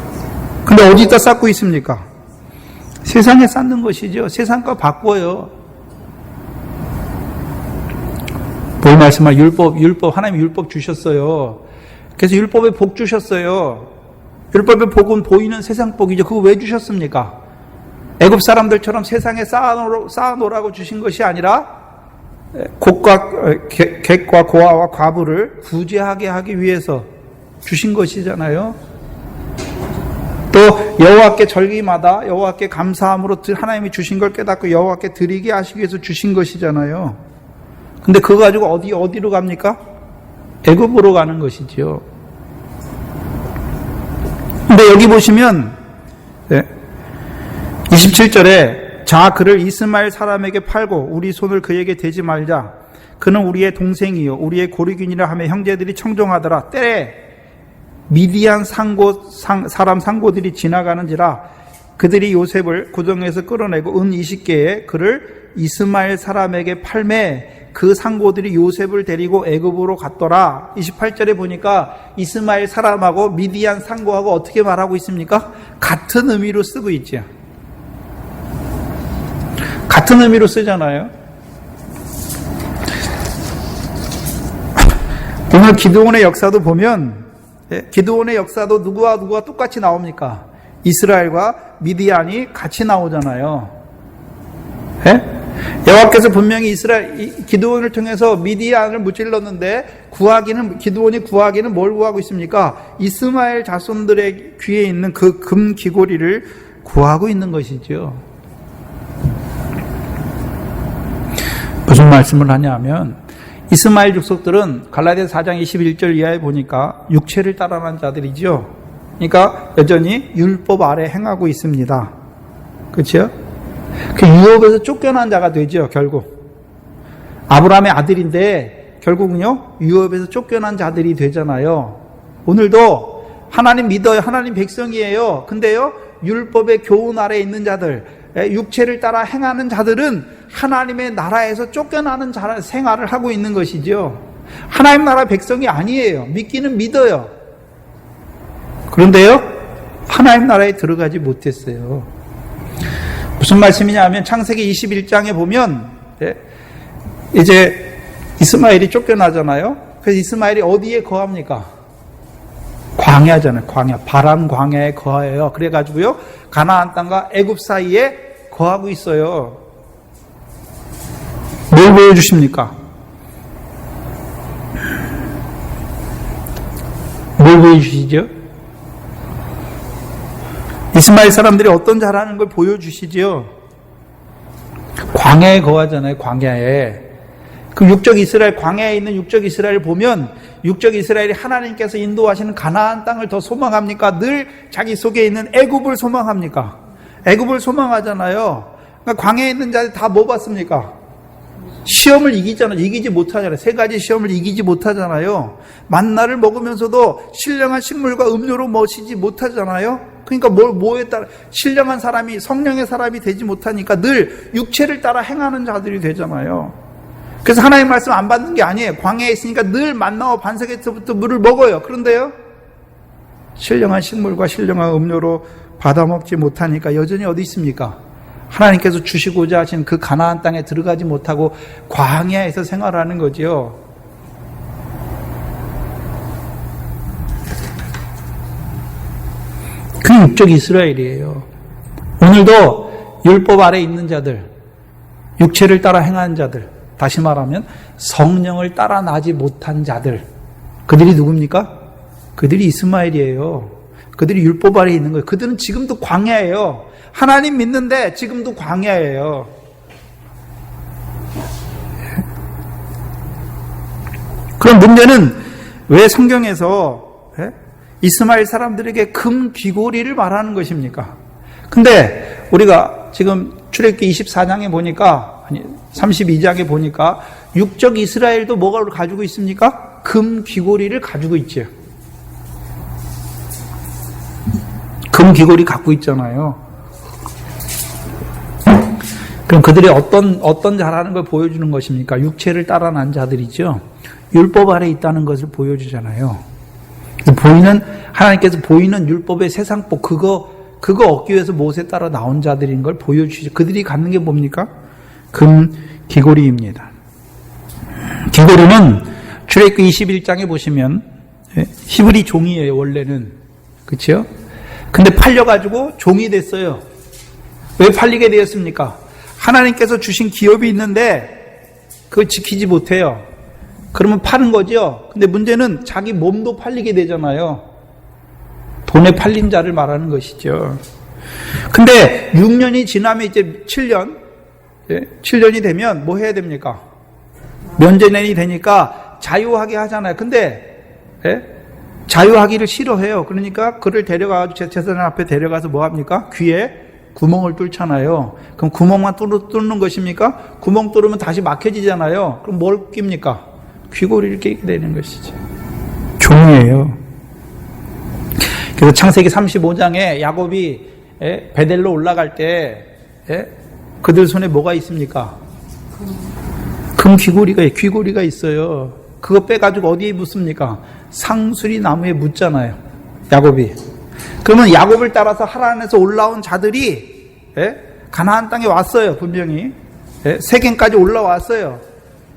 B: 근데 어디다 쌓고 있습니까? 세상에 쌓는 것이죠. 세상과 바꿔요. 뭘 말씀하? 율법, 하나님 율법 주셨어요. 그래서 율법에 복 주셨어요. 율법의 복은 보이는 세상 복이죠. 그거 왜 주셨습니까? 애굽 사람들처럼 세상에 쌓아놓으라고 주신 것이 아니라 객과 고아와 과부를 구제하게 하기 위해서 주신 것이잖아요. 또 여호와께 절기마다 여호와께 감사함으로 하나님이 주신 걸 깨닫고 여호와께 드리게 하시기 위해서 주신 것이잖아요. 근데 그거 가지고 어디로 갑니까? 애굽으로 가는 것이지요. 근데 여기 보시면 27절에 자 그를 이스마엘 사람에게 팔고 우리 손을 그에게 대지 말자. 그는 우리의 동생이요 우리의 고리균이라 하며 형제들이 청종하더라. 때에 미디안 사람 상고들이 지나가는지라 그들이 요셉을 구덩이에서 끌어내고 은 20개에 그를 이스마엘 사람에게 팔매 그 상고들이 요셉을 데리고 애굽으로 갔더라. 28절에 보니까 이스마엘 사람하고 미디안 상고하고 어떻게 말하고 있습니까? 같은 의미로 쓰고 있죠. 같은 의미로 쓰잖아요. 오늘 기드온의 역사도 보면 기드온의 역사도 누구와 똑같이 나옵니까? 이스라엘과 미디안이 같이 나오잖아요. 여호와께서 분명히 기드온을 통해서 미디안을 무찔렀는데 기드온이 구하기는 뭘 구하고 있습니까? 이스마엘 자손들의 귀에 있는 그 금 귀고리를 구하고 있는 것이죠. 무슨 말씀을 하냐면 이스마엘 족속들은 갈라디아서 4장 21절 이하에 보니까 육체를 따라난 자들이죠. 그러니까 여전히 율법 아래 행하고 있습니다. 그렇죠? 그 유업에서 쫓겨난 자가 되죠. 결국 아브라함의 아들인데 결국은요 유업에서 쫓겨난 자들이 되잖아요. 오늘도 하나님 믿어요. 하나님 백성이에요. 근데요 율법의 교훈 아래 있는 자들, 육체를 따라 행하는 자들은 하나님의 나라에서 쫓겨나는 생활을 하고 있는 것이죠. 하나님 나라 백성이 아니에요. 믿기는 믿어요. 그런데요 하나님 나라에 들어가지 못했어요. 무슨 말씀이냐면 창세기 21장에 보면 이제 이스마엘이 쫓겨나잖아요. 그래서 이스마엘이 어디에 거합니까? 광야잖아요. 광야. 바람 광야에 거해요. 그래가지고요 가나안 땅과 애굽 사이에 거하고 있어요. 뭘 보여주십니까? 뭘 보여주시죠? 이스마엘 사람들이 어떤 잘하는 걸 보여주시죠? 광야에 거하잖아요. 광야에. 그 육적 이스라엘, 광야에 있는 육적 이스라엘을 보면 육적 이스라엘이 하나님께서 인도하시는 가나안 땅을 더 소망합니까? 늘 자기 속에 있는 애굽을 소망합니까? 애굽을 소망하잖아요. 그러니까 광야에 있는 자들 다 뭐 받습니까? 시험을 이기지 못하잖아요. 세 가지 시험을 이기지 못하잖아요. 만나를 먹으면서도 신령한 식물과 음료로 마시지 못하잖아요. 그러니까 뭐에 따라 신령한 사람이 성령의 사람이 되지 못하니까 늘 육체를 따라 행하는 자들이 되잖아요. 그래서 하나님 말씀 안 받는 게 아니에요. 광야에 있으니까 늘 만나와 반석에서부터 물을 먹어요. 그런데요, 신령한 식물과 신령한 음료로 받아먹지 못하니까 여전히 어디 있습니까? 하나님께서 주시고자 하신 그 가나안 땅에 들어가지 못하고 광야에서 생활하는 거지요. 그 육적 이스라엘이에요. 오늘도 율법 아래 있는 자들, 육체를 따라 행하는 자들, 다시 말하면 성령을 따라 나지 못한 자들, 그들이 누굽니까? 그들이 이스마엘이에요. 그들이 율법 아래 있는 거예요. 그들은 지금도 광야예요. 하나님 믿는데 지금도 광야예요. 그럼 문제는 왜 성경에서 이스마엘 사람들에게 금 귀고리를 말하는 것입니까? 근데 우리가 지금 출애굽기 24장에 보니까, 아니 32장에 보니까 육적 이스라엘도 뭐가 가지고 있습니까? 금 귀고리를 가지고 있죠. 금 귀고리 갖고 있잖아요. 그럼 그들이 어떤 자라는 걸 보여주는 것입니까? 육체를 따라 난 자들이죠. 율법 아래 있다는 것을 보여주잖아요. 하나님께서 보이는 율법의 세상법, 그거 얻기 위해서 못에 따라 나온 자들인 걸 보여주시죠. 그들이 갖는 게 뭡니까? 금 귀고리입니다. 귀고리는 출애굽기 21장에 보시면 히브리 종이에요, 원래는. 그렇죠? 근데 팔려가지고 종이 됐어요. 왜 팔리게 되었습니까? 하나님께서 주신 기업이 있는데 그걸 지키지 못해요. 그러면 파는 거죠. 근데 문제는 자기 몸도 팔리게 되잖아요. 돈에 팔린 자를 말하는 것이죠. 근데 6년이 지나면 이제 7년이 되면 뭐 해야 됩니까? 면제년이 되니까 자유하게 하잖아요. 근데 자유하기를 싫어해요. 그러니까 그를 데려가서 제사장 앞에 데려가서 뭐 합니까? 귀에 구멍을 뚫잖아요. 그럼 구멍만 뚫는 것입니까? 구멍 뚫으면 다시 막혀지잖아요. 그럼 뭘 낍니까? 귀고리를 끼게 되는 것이죠. 종이에요. 그래서 창세기 35장에 야곱이 베델로 올라갈 때 그들 손에 뭐가 있습니까? 금 귀고리가 있어요. 그거 빼가지고 어디에 묻습니까? 상수리 나무에 묻잖아요. 야곱이. 그러면 야곱을 따라서 하란에서 올라온 자들이 가나안 땅에 왔어요. 분명히 세겜까지 올라왔어요.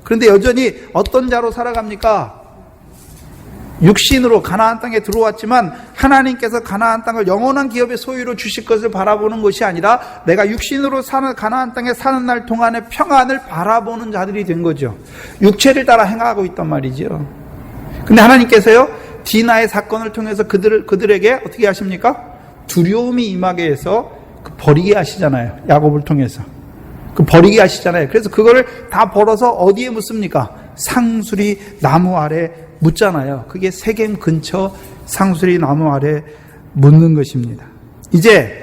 B: 그런데 여전히 어떤 자로 살아갑니까? 육신으로 가나안 땅에 들어왔지만 하나님께서 가나안 땅을 영원한 기업의 소유로 주실 것을 바라보는 것이 아니라 내가 육신으로 사는 가나안 땅에 사는 날 동안의 평안을 바라보는 자들이 된 거죠. 육체를 따라 행하고 있단 말이죠. 근데 하나님께서요, 디나의 사건을 통해서 그들에게 어떻게 하십니까? 두려움이 임하게 해서 버리게 하시잖아요. 야곱을 통해서. 버리게 하시잖아요. 그래서 그거를 다 벌어서 어디에 묻습니까? 상수리 나무 아래 묻잖아요. 그게 세겜 근처 상수리 나무 아래 묻는 것입니다. 이제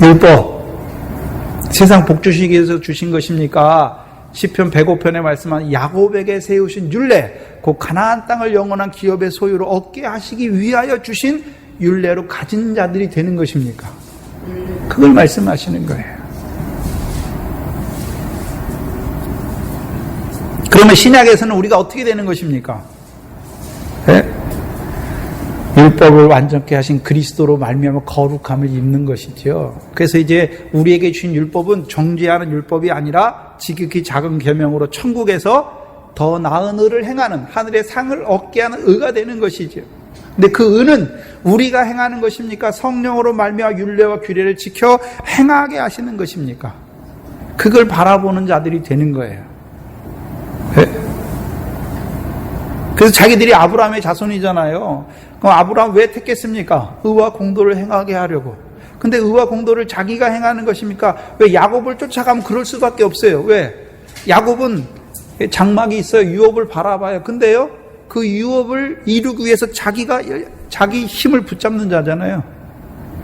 B: 율법 세상 복 주시기 위해서 주신 것입니까? 시편 105편에 말씀한 야곱에게 세우신 율례, 그 가나안 땅을 영원한 기업의 소유로 얻게 하시기 위하여 주신 율례로 가진 자들이 되는 것입니까? 그걸 말씀하시는 거예요. 그러면 신약에서는 우리가 어떻게 되는 것입니까? 율법을 완전케 하신 그리스도로 말미암아 거룩함을 입는 것이죠. 그래서 이제 우리에게 주신 율법은 정죄하는 율법이 아니라 지극히 작은 계명으로 천국에서 더 나은 의를 행하는, 하늘의 상을 얻게 하는 의가 되는 것이죠. 근데 그 의는 우리가 행하는 것입니까? 성령으로 말미암아 율례와 규례를 지켜 행하게 하시는 것입니까? 그걸 바라보는 자들이 되는 거예요. 그래서 자기들이 아브라함의 자손이잖아요. 그럼 아브라함 왜 택했습니까? 의와 공도를 행하게 하려고. 근데 의와 공도를 자기가 행하는 것입니까? 왜 야곱을 쫓아가면 그럴 수밖에 없어요. 왜? 야곱은 장막이 있어요. 유업을 바라봐요. 근데요, 그 유업을 이루기 위해서 자기 힘을 붙잡는 자잖아요.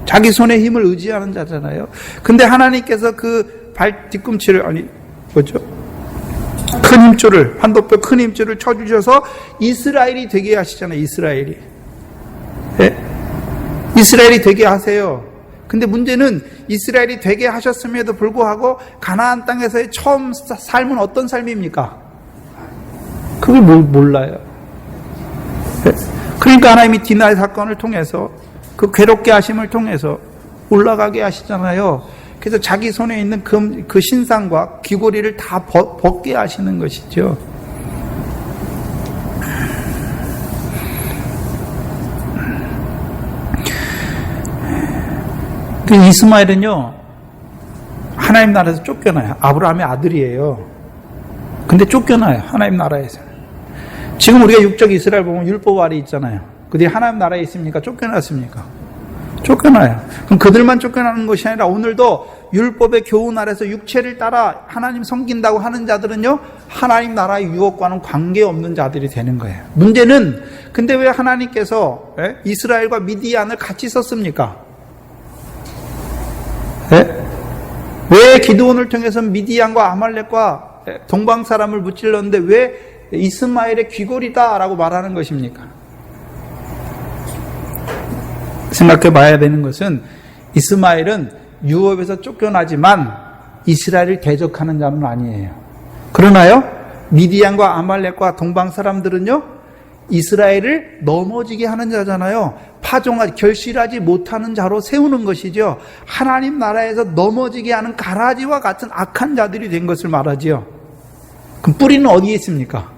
B: 자기 손에 힘을 의지하는 자잖아요. 근데 하나님께서 그 발 뒤꿈치를, 큰 힘줄을, 한도뼈 큰 힘줄을 쳐주셔서 이스라엘이 되게 하시잖아요. 이스라엘이. 네? 이스라엘이 되게 하세요. 근데 문제는 이스라엘이 되게 하셨음에도 불구하고 가나안 땅에서의 처음 삶은 어떤 삶입니까? 그걸 몰라요. 네? 그러니까 하나님이 디나의 사건을 통해서 그 괴롭게 하심을 통해서 올라가게 하시잖아요. 그래서 자기 손에 있는 그 신상과 귀고리를 다 벗게 하시는 것이죠. 그 이스마엘은요, 하나님 나라에서 쫓겨나요. 아브라함의 아들이에요. 근데 쫓겨나요. 하나님 나라에서. 지금 우리가 육적 이스라엘 보면 율법 아래 있잖아요. 그들이 하나님 나라에 있습니까? 쫓겨났습니까? 쫓겨나요. 그럼 그들만 쫓겨나는 것이 아니라 오늘도 율법의 교훈 아래서 육체를 따라 하나님 섬긴다고 하는 자들은요, 하나님 나라의 유업과는 관계없는 자들이 되는 거예요. 문제는 근데 왜 하나님께서 이스라엘과 미디안을 같이 썼습니까? 왜 기드온을 통해서 미디안과 아말렉과 동방 사람을 무찔렀는데 왜 이스마엘의 귀골이다라고 말하는 것입니까? 생각해 봐야 되는 것은 이스마엘은 유업에서 쫓겨나지만 이스라엘을 대적하는 자는 아니에요. 그러나요, 미디안과 아말렉과 동방 사람들은요, 이스라엘을 넘어지게 하는 자잖아요. 결실하지 못하는 자로 세우는 것이죠. 하나님 나라에서 넘어지게 하는 가라지와 같은 악한 자들이 된 것을 말하지요. 그럼 뿌리는 어디에 있습니까?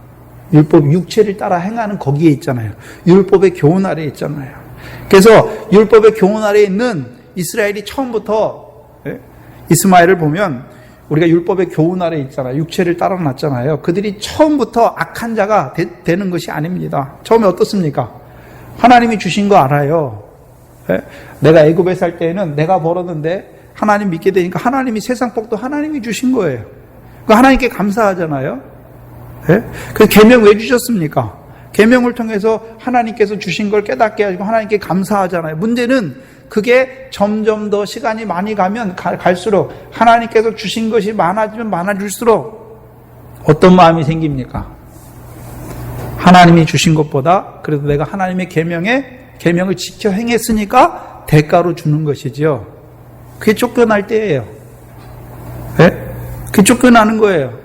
B: 율법 육체를 따라 행하는 거기에 있잖아요. 율법의 교훈 아래에 있잖아요. 그래서 율법의 교훈 아래에 있는 이스라엘이 처음부터 이스마엘을 보면 우리가 율법의 교훈 아래에 있잖아요. 육체를 따라 놨잖아요. 그들이 처음부터 악한 자가 되는 것이 아닙니다. 처음에 어떻습니까? 하나님이 주신 거 알아요. 내가 애굽에 살 때에는 내가 벌었는데 하나님 믿게 되니까 하나님이 세상 복도 하나님이 주신 거예요. 그러니까 하나님께 감사하잖아요. 그 계명 왜 주셨습니까? 계명을 통해서 하나님께서 주신 걸 깨닫게 하시고 하나님께 감사하잖아요. 문제는 그게 점점 더 시간이 많이 가면 갈수록 하나님께서 주신 것이 많아지면 많아질수록 어떤 마음이 생깁니까? 하나님이 주신 것보다 그래도 내가 하나님의 계명을 지켜 행했으니까 대가로 주는 것이죠. 그게 쫓겨날 때예요. 그게 쫓겨나는 거예요.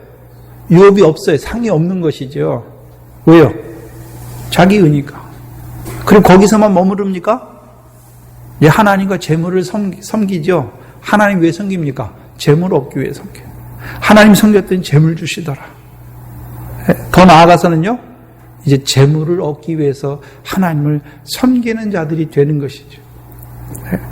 B: 유업이 없어요. 상이 없는 것이죠. 왜요? 자기 의니까. 그리고 거기서만 머무릅니까? 하나님과 재물을 섬기죠. 하나님 왜 섬깁니까? 재물 얻기 위해 섬겨요. 하나님 섬겼더니 재물 주시더라. 더 나아가서는요, 이제 재물을 얻기 위해서 하나님을 섬기는 자들이 되는 것이죠.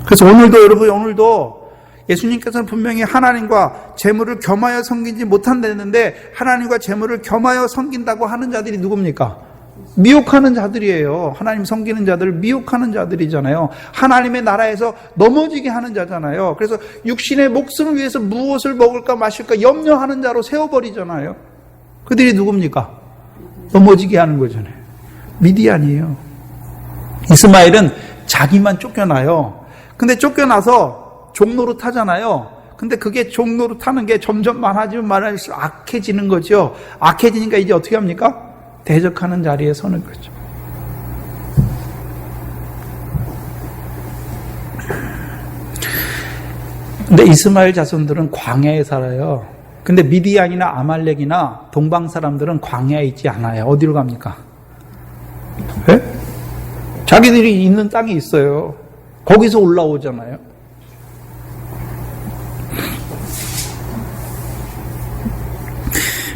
B: 그래서 오늘도 예수님께서는 분명히 하나님과 재물을 겸하여 섬기지 못한다는데 하나님과 재물을 겸하여 섬긴다고 하는 자들이 누굽니까? 미혹하는 자들이에요. 하나님 섬기는 자들을 미혹하는 자들이잖아요. 하나님의 나라에서 넘어지게 하는 자잖아요. 그래서 육신의 목숨을 위해서 무엇을 먹을까 마실까 염려하는 자로 세워버리잖아요. 그들이 누굽니까? 넘어지게 하는 거잖아요. 미디안이에요. 이스마엘은 자기만 쫓겨나요. 근데 쫓겨나서 종로로 타잖아요. 근데 그게 종로로 타는 게 점점 많아지면 많아질수록 악해지는 거죠. 악해지니까 이제 어떻게 합니까? 대적하는 자리에 서는 거죠. 근데 이스마엘 자손들은 광야에 살아요. 근데 미디안이나 아말렉이나 동방 사람들은 광야에 있지 않아요. 어디로 갑니까? 네? 자기들이 있는 땅이 있어요. 거기서 올라오잖아요.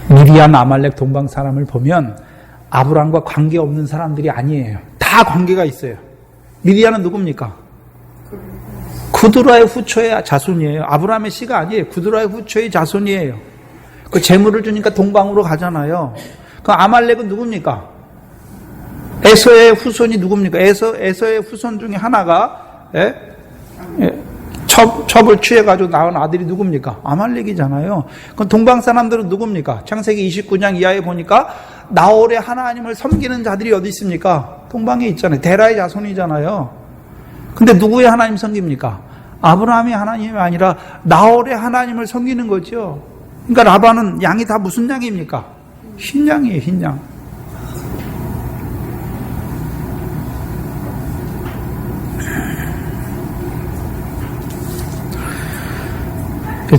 B: 미디안, 아말렉, 동방 사람을 보면 아브라함과 관계없는 사람들이 아니에요. 다 관계가 있어요. 미디안은 누굽니까? 구드라의 후초의 자손이에요. 아브라함의 씨가 아니에요. 구드라의 후초의 자손이에요. 그 재물을 주니까 동방으로 가잖아요. 그 아말렉은 누굽니까? 에서의 후손이 누굽니까? 에서의 후손 중에 하나가 첩을 취해가지고 낳은 아들이 누굽니까? 아말렉이잖아요. 그럼 동방 사람들은 누굽니까? 창세기 29장 이하에 보니까 나홀의 하나님을 섬기는 자들이 어디 있습니까? 동방에 있잖아요. 데라의 자손이잖아요. 근데 누구의 하나님 섬깁니까? 아브라함의 하나님이 아니라 나홀의 하나님을 섬기는 거죠. 그러니까 라반은 양이 다 무슨 양입니까? 흰 양이에요, 흰 양.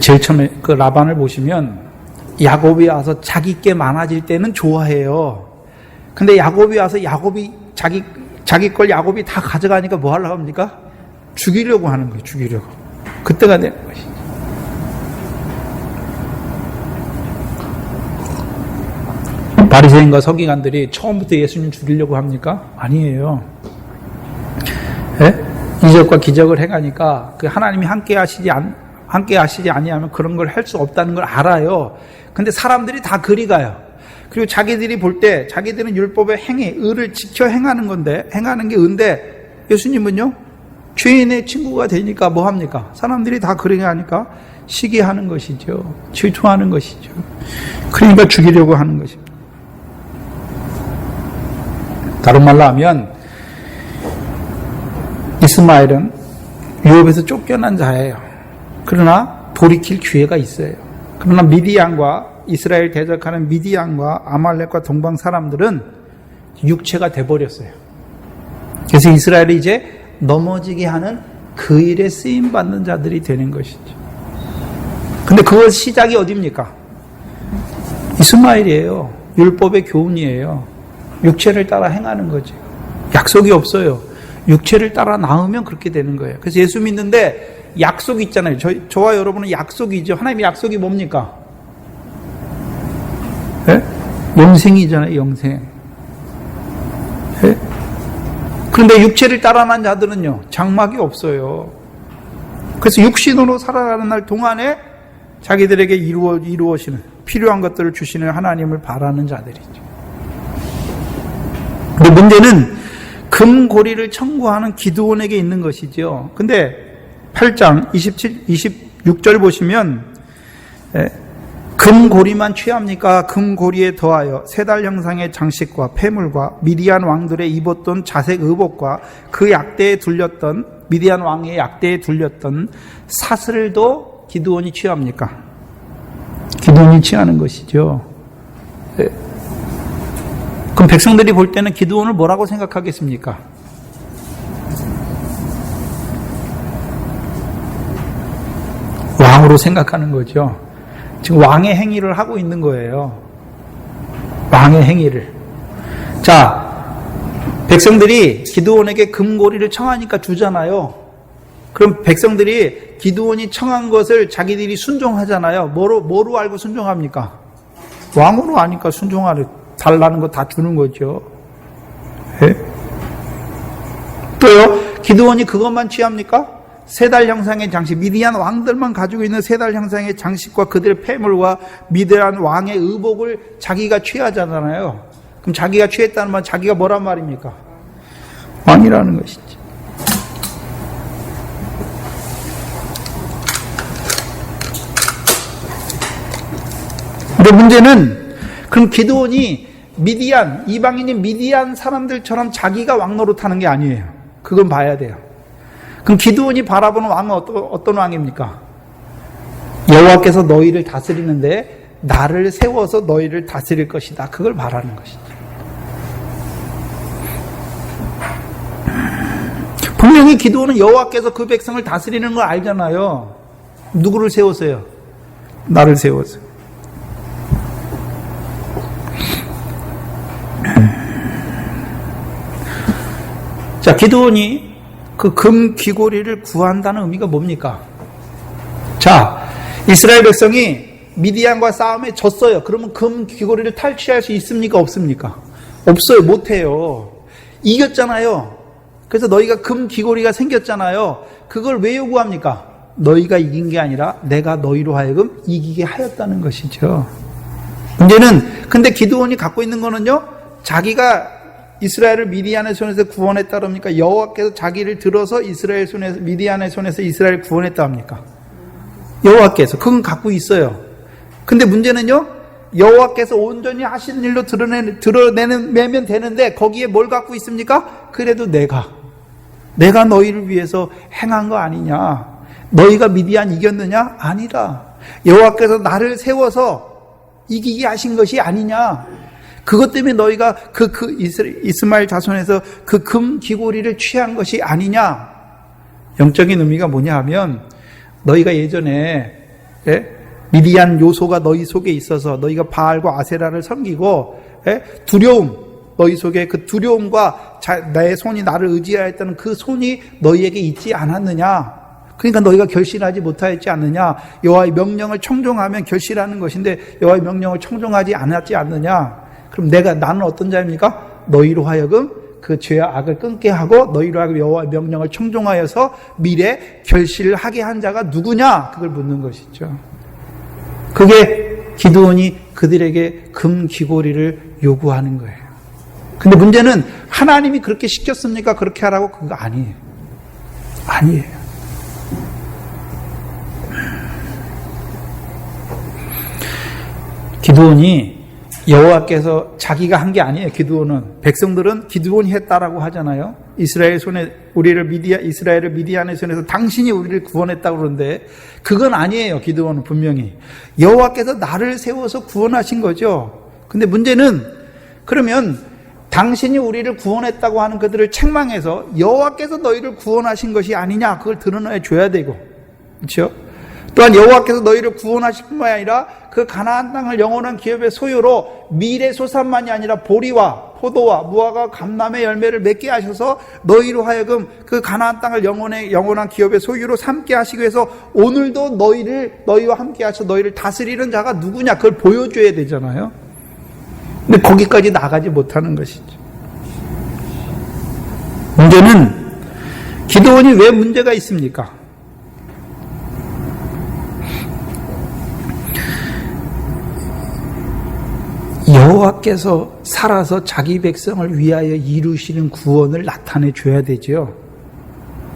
B: 제일 처음에 그 라반을 보시면 야곱이 와서 자기 게 많아질 때는 좋아해요. 근데 야곱이 와서 자기 걸 야곱이 다 가져가니까 뭐 하려고 합니까? 죽이려고 하는 거예요. 죽이려고. 그때가 되는 것이죠. 바리새인과 서기관들이 처음부터 예수님 죽이려고 합니까? 아니에요. 예? 이적과 기적을 해가니까 그 하나님이 함께 하시지 아니하면 그런 걸 할 수 없다는 걸 알아요. 근데 사람들이 다 그리 가요. 그리고 자기들이 볼 때 자기들은 율법의 행위, 의를 지켜 행하는 건데, 행하는 게 의인데 예수님은요? 죄인의 친구가 되니까 뭐 합니까? 사람들이 다 그리 가니까 시기하는 것이죠. 질투하는 것이죠. 그러니까 죽이려고 하는 것입니다. 다른 말로 하면 이스마엘은 유업에서 쫓겨난 자예요. 그러나 돌이킬 기회가 있어요. 그러나 미디안과 이스라엘 대적하는 미디안과 아말렉과 동방 사람들은 육체가 돼버렸어요. 그래서 이스라엘이 이제 넘어지게 하는 그 일에 쓰임받는 자들이 되는 것이죠. 근데 그것 시작이 어디입니까? 이스마엘이에요. 율법의 교훈이에요. 육체를 따라 행하는 거죠. 약속이 없어요. 육체를 따라 낳으면 그렇게 되는 거예요. 그래서 예수 믿는데 약속이 있잖아요. 저와 여러분은 약속이죠. 하나님의 약속이 뭡니까? 네? 영생이잖아요. 영생. 네? 그런데 육체를 따라 난 자들은요. 장막이 없어요. 그래서 육신으로 살아가는 날 동안에 자기들에게 이루어지는 필요한 것들을 주시는 하나님을 바라는 자들이죠. 근데 문제는 금고리를 청구하는 기드온에게 있는 것이죠. 근데 8장 26절 보시면 금고리만 취합니까? 금고리에 더하여 세 달 형상의 장식과 폐물과 미디안 왕들의 입었던 자색 의복과 그 약대에 둘렸던 미디안 왕의 약대에 둘렸던 사슬도 기드온이 취합니까? 기드온이 취하는 것이죠. 그럼 백성들이 볼 때는 기드온을 뭐라고 생각하겠습니까? 왕으로 생각하는 거죠. 지금 왕의 행위를 하고 있는 거예요. 왕의 행위를. 자, 백성들이 기드온에게 금고리를 청하니까 주잖아요. 그럼 백성들이 기드온이 청한 것을 자기들이 순종하잖아요. 뭐로 알고 순종합니까? 왕으로 아니까 달라는 거 다 주는 거죠. 네? 또요, 기드온이 그것만 취합니까? 세 달 형상의 장식, 미디안 왕들만 가지고 있는 세 달 형상의 장식과 그들의 폐물과 미디안 왕의 의복을 자기가 취하잖아요. 그럼 자기가 취했다는 말, 자기가 뭐란 말입니까? 왕이라는 것이지. 근데 문제는 그럼 기드온이 이방인인 미디안 사람들처럼 자기가 왕 노릇하는 게 아니에요. 그건 봐야 돼요. 그럼 기드온이 바라보는 왕은 어떤 왕입니까? 여호와께서 너희를 다스리는데 나를 세워서 너희를 다스릴 것이다. 그걸 바라는 것이죠. 분명히 기드온은 여호와께서 그 백성을 다스리는 걸 알잖아요. 누구를 세웠어요? 나를 세워서. 자, 기드온이 그 금 귀고리를 구한다는 의미가 뭡니까? 자, 이스라엘 백성이 미디안과 싸움에 졌어요. 그러면 금 귀고리를 탈취할 수 있습니까? 없습니까? 없어요. 못해요. 이겼잖아요. 그래서 너희가 금 귀고리가 생겼잖아요. 그걸 왜 요구합니까? 너희가 이긴 게 아니라 내가 너희로 하여금 이기게 하였다는 것이죠. 문제는 근데 기드온이 갖고 있는 거는요, 자기가 이스라엘을 미디안의 손에서 구원했다 그럽니까? 여호와께서 자기를 들어서 이스라엘 손에서 미디안의 손에서 이스라엘을 구원했다 합니까? 여호와께서 그건 갖고 있어요. 근데 문제는요, 여호와께서 온전히 하시는 일로 드러내면 되는데 거기에 뭘 갖고 있습니까? 그래도 내가 너희를 위해서 행한 거 아니냐? 너희가 미디안 이겼느냐? 아니다. 여호와께서 나를 세워서 이기게 하신 것이 아니냐? 그것 때문에 너희가 이스마엘 자손에서 그 금 귀고리를 취한 것이 아니냐? 영적인 의미가 뭐냐 하면, 너희가 예전에 미디안 요소가 너희 속에 있어서 너희가 바알과 아세라를 섬기고 두려움, 너희 속에 그 두려움과 내 손이 나를 의지하였다는 그 손이 너희에게 있지 않았느냐? 그러니까 너희가 결실하지 못하였지 않느냐? 여호와의 명령을 청종하면 결실하는 것인데 여호와의 명령을 청종하지 않았지 않느냐? 그럼 나는 어떤 자입니까? 너희로 하여금 그 죄와 악을 끊게 하고 너희로 하여금 여호와의 명령을 청종하여서 미래 결실을 하게 한 자가 누구냐? 그걸 묻는 것이죠. 그게 기드온이 그들에게 금 귀고리를 요구하는 거예요. 근데 문제는 하나님이 그렇게 시켰습니까? 그렇게 하라고? 그거 아니에요. 아니에요. 기드온이 여호와께서 자기가 한 게 아니에요. 기드온은, 백성들은 기드온이 했다라고 하잖아요. 이스라엘의 미디안의 손에서 당신이 우리를 구원했다고 그러는데 그건 아니에요. 기드온은 분명히 여호와께서 나를 세워서 구원하신 거죠. 근데 문제는, 그러면 당신이 우리를 구원했다고 하는 그들을 책망해서 여호와께서 너희를 구원하신 것이 아니냐, 그걸 드러내 줘야 되고, 그렇죠? 또한 여호와께서 너희를 구원하실 뿐만 아니라 그 가나안 땅을 영원한 기업의 소유로 미래 소산만이 아니라 보리와 포도와 무화과 감람의 열매를 맺게 하셔서 너희로 하여금 그 가나안 땅을 영원한 기업의 소유로 삼게 하시기 위해서 오늘도 너희와 함께 하셔서 너희를 다스리는 자가 누구냐, 그걸 보여줘야 되잖아요. 근데 거기까지 나가지 못하는 것이죠. 문제는 기드온이 왜 문제가 있습니까? 여호와께서 살아서 자기 백성을 위하여 이루시는 구원을 나타내 줘야 되죠.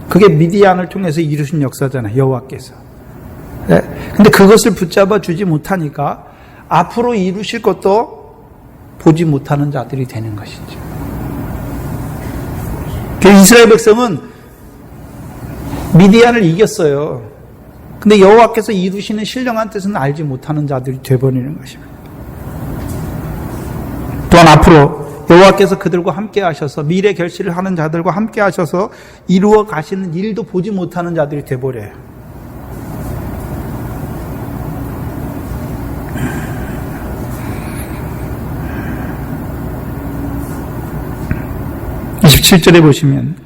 B: 그게 미디안을 통해서 이루신 역사잖아요. 여호와께서. 네. 근데 그것을 붙잡아 주지 못하니까 앞으로 이루실 것도 보지 못하는 자들이 되는 것이죠. 이스라엘 백성은 미디안을 이겼어요. 근데 여호와께서 이루시는 신령한 뜻은 알지 못하는 자들이 되어버리는 것입니다. 또한 앞으로 여호와께서 그들과 함께 하셔서 미래 결실을 하는 자들과 함께 하셔서 이루어 가시는 일도 보지 못하는 자들이 되어버려요. (27절에) 보시면,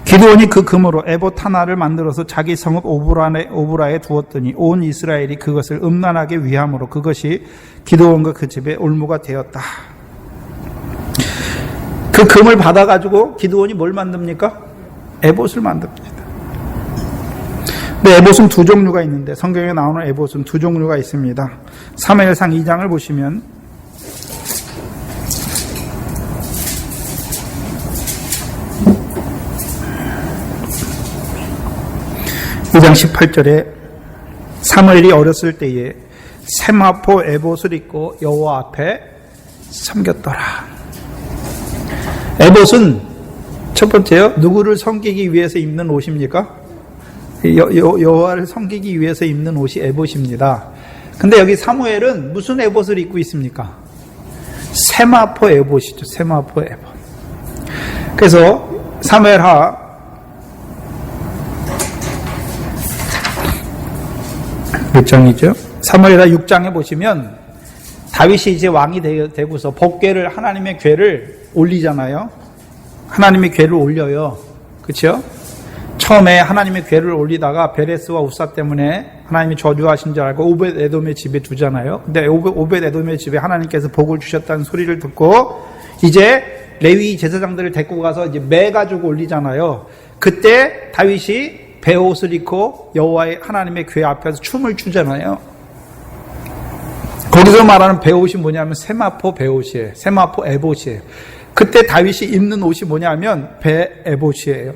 B: 기드온이 그 금으로 에봇 하나를 만들어서 자기 성읍 오브라에 두었더니 온 이스라엘이 그것을 음란하게 위함으로 그것이 기드온과 그 집의 올무가 되었다. 그 금을 받아가지고 기드온이 뭘 만듭니까? 에봇을 만듭니다. 근데 에봇은 두 종류가 있는데, 성경에 나오는 에봇은 두 종류가 있습니다. 사무엘상 2장을 보시면 2장 18절에 사무엘이 어렸을 때에 세마포 에봇을 입고 여호와 앞에 섬겼더라. 에봇은 첫 번째요, 누구를 섬기기 위해서 입는 옷입니까? 여호와를 섬기기 위해서 입는 옷이 에봇입니다. 근데 여기 사무엘은 무슨 에봇을 입고 있습니까? 세마포 에봇이죠. 세마포 에봇. 그래서 사무엘하 몇 장이죠? 사무엘하 6장에 보시면 다윗이 이제 왕이 되고서 법궤를, 하나님의 궤를 올리잖아요. 하나님의 궤를 올려요. 그렇죠? 처음에 하나님의 궤를 올리다가 베레스와 우사 때문에 하나님이 저주하신 줄 알고 오벳 에돔의 집에 두잖아요. 근데 오벳 에돔의 집에 하나님께서 복을 주셨다는 소리를 듣고 이제 레위 제사장들을 데리고 가서 이제 매 가지고 올리잖아요. 그때 다윗이 베옷을 입고 여호와의 하나님의 궤 앞에서 춤을 추잖아요. 거기서 말하는 베옷이 뭐냐면 세마포 베옷이에요. 세마포 에봇이에요. 그때 다윗이 입는 옷이 뭐냐면 배 에봇이에요.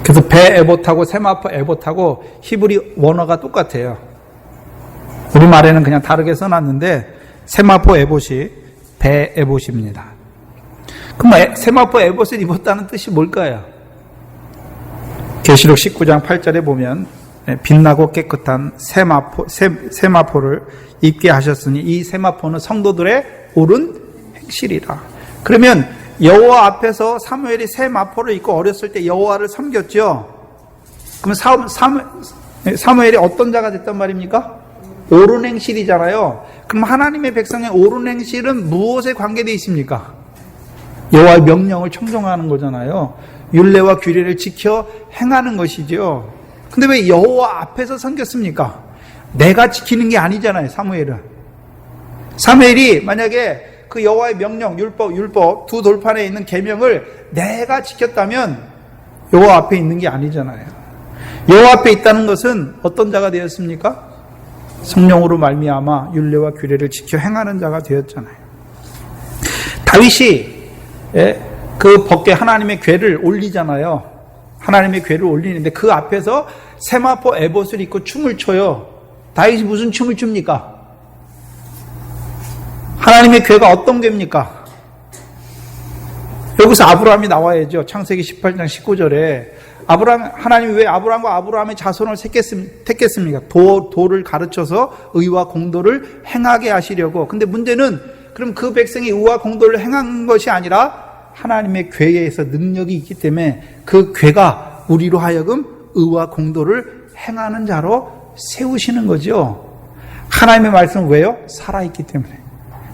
B: 그래서 배 에봇하고 세마포 에봇하고 히브리 원어가 똑같아요. 우리말에는 그냥 다르게 써놨는데 세마포 에봇이 배 에봇입니다. 그럼 세마포 에봇을 입었다는 뜻이 뭘까요? 계시록 19장 8절에 보면 빛나고 깨끗한 세마포를 입게 하셨으니 이 세마포는 성도들의 옳은 행실이라. 그러면 여호와 앞에서 사무엘이 세마포를 입고 어렸을 때 여호와를 섬겼죠. 그럼 사무엘이 어떤 자가 됐단 말입니까? 옳은 행실이잖아요. 그럼 하나님의 백성의 옳은 행실은 무엇에 관계되어 있습니까? 여호와의 명령을 청종하는 거잖아요. 율례와 규례를 지켜 행하는 것이죠. 근데 왜 여호와 앞에서 섬겼습니까? 내가 지키는 게 아니잖아요, 사무엘은. 사무엘이 만약에 그 여호와의 명령, 율법 두 돌판에 있는 계명을 내가 지켰다면 여호와 앞에 있는 게 아니잖아요. 여호와 앞에 있다는 것은 어떤 자가 되었습니까? 성령으로 말미암아 율례와 규례를 지켜 행하는 자가 되었잖아요. 다윗이 그 벗게 하나님의 궤를 올리잖아요. 하나님의 궤를 올리는데 그 앞에서 세마포 에봇을 입고 춤을 춰요. 다윗이 무슨 춤을 춥니까? 하나님의 궤가 어떤 궤입니까? 여기서 아브라함이 나와야죠. 창세기 18장 19절에 하나님이 왜 아브라함과 아브라함의 자손을 택했습니까? 도를 가르쳐서 의와 공도를 행하게 하시려고. 근데 문제는 그럼 그 백성이 의와 공도를 행한 것이 아니라 하나님의 궤에서 능력이 있기 때문에 그 궤가 우리로 하여금 의와 공도를 행하는 자로 세우시는 거죠. 하나님의 말씀은 왜요? 살아있기 때문에.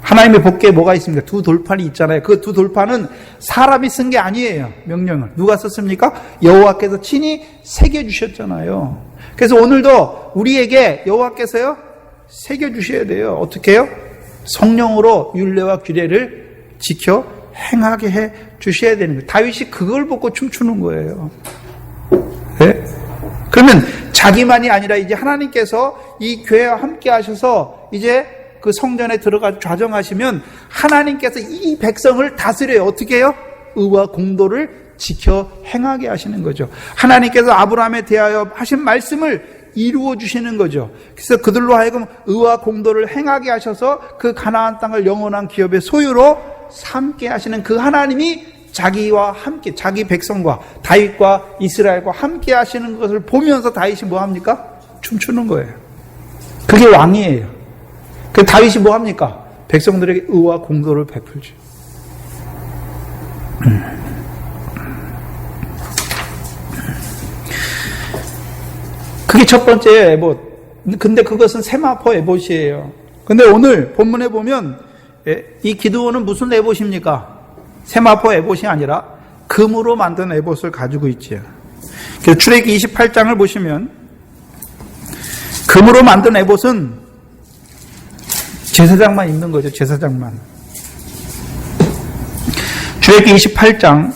B: 하나님의 법궤에 뭐가 있습니까? 두 돌판이 있잖아요. 그 두 돌판은 사람이 쓴 게 아니에요. 명령을. 누가 썼습니까? 여호와께서 친히 새겨주셨잖아요. 그래서 오늘도 우리에게 여호와께서요 새겨 주셔야 돼요. 어떻게 해요? 성령으로 율례와 규례를 지켜 행하게 해 주셔야 되는 거예요. 다윗이 그걸 보고 춤추는 거예요. 네? 그러면 자기만이 아니라 이제 하나님께서 이 교회와 함께 하셔서 이제 그 성전에 들어가 좌정하시면 하나님께서 이 백성을 다스려요. 어떻게 해요? 의와 공도를 지켜 행하게 하시는 거죠. 하나님께서 아브라함에 대하여 하신 말씀을 이루어 주시는 거죠. 그래서 그들로 하여금 의와 공도를 행하게 하셔서 그 가나안 땅을 영원한 기업의 소유로 삼게 하시는 그 하나님이 자기와 함께, 자기 백성과 다윗과 이스라엘과 함께 하시는 것을 보면서 다윗이 뭐 합니까? 춤추는 거예요. 그게 왕이에요. 그 다윗이 뭐 합니까? 백성들에게 의와 공도를 베풀죠. 그게 첫 번째 에봇. 근데 그것은 세마포 에봇이에요. 근데 오늘 본문에 보면 이 기드온은 무슨 에봇입니까? 세마포 에봇이 아니라 금으로 만든 에봇을 가지고 있지요. 그래서 출애굽기 28장을 보시면 금으로 만든 에봇은 제사장만 입는 거죠. 제사장만. 출애굽기 28장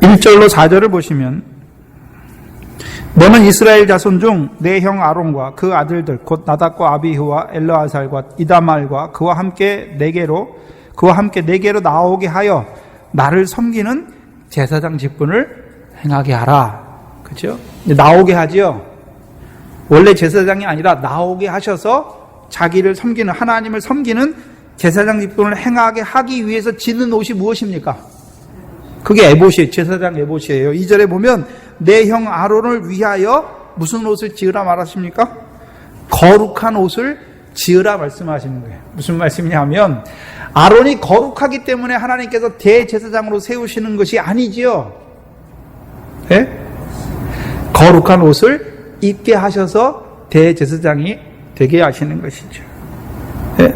B: 1절로 4절을 보시면 너는 이스라엘 자손 중 내 형 아론과 그 아들들 곧 나답과 아비후와 엘르아살과 이다말과 그와 함께 네게로 나오게 하여 나를 섬기는 제사장 직분을 행하게 하라. 그렇죠? 나오게 하지요. 원래 제사장이 아니라 나오게 하셔서 자기를 섬기는, 하나님을 섬기는 제사장 직분을 행하게 하기 위해서 지는 옷이 무엇입니까? 그게 에봇이에요. 제사장 에봇이에요. 2절에 보면 내 형 아론을 위하여 무슨 옷을 지으라 말하십니까? 거룩한 옷을 지으라 말씀하시는 거예요. 무슨 말씀이냐면 아론이 거룩하기 때문에 하나님께서 대제사장으로 세우시는 것이 아니지요. 네? 거룩한 옷을 입게 하셔서 대제사장이 되게 하시는 것이죠. 네?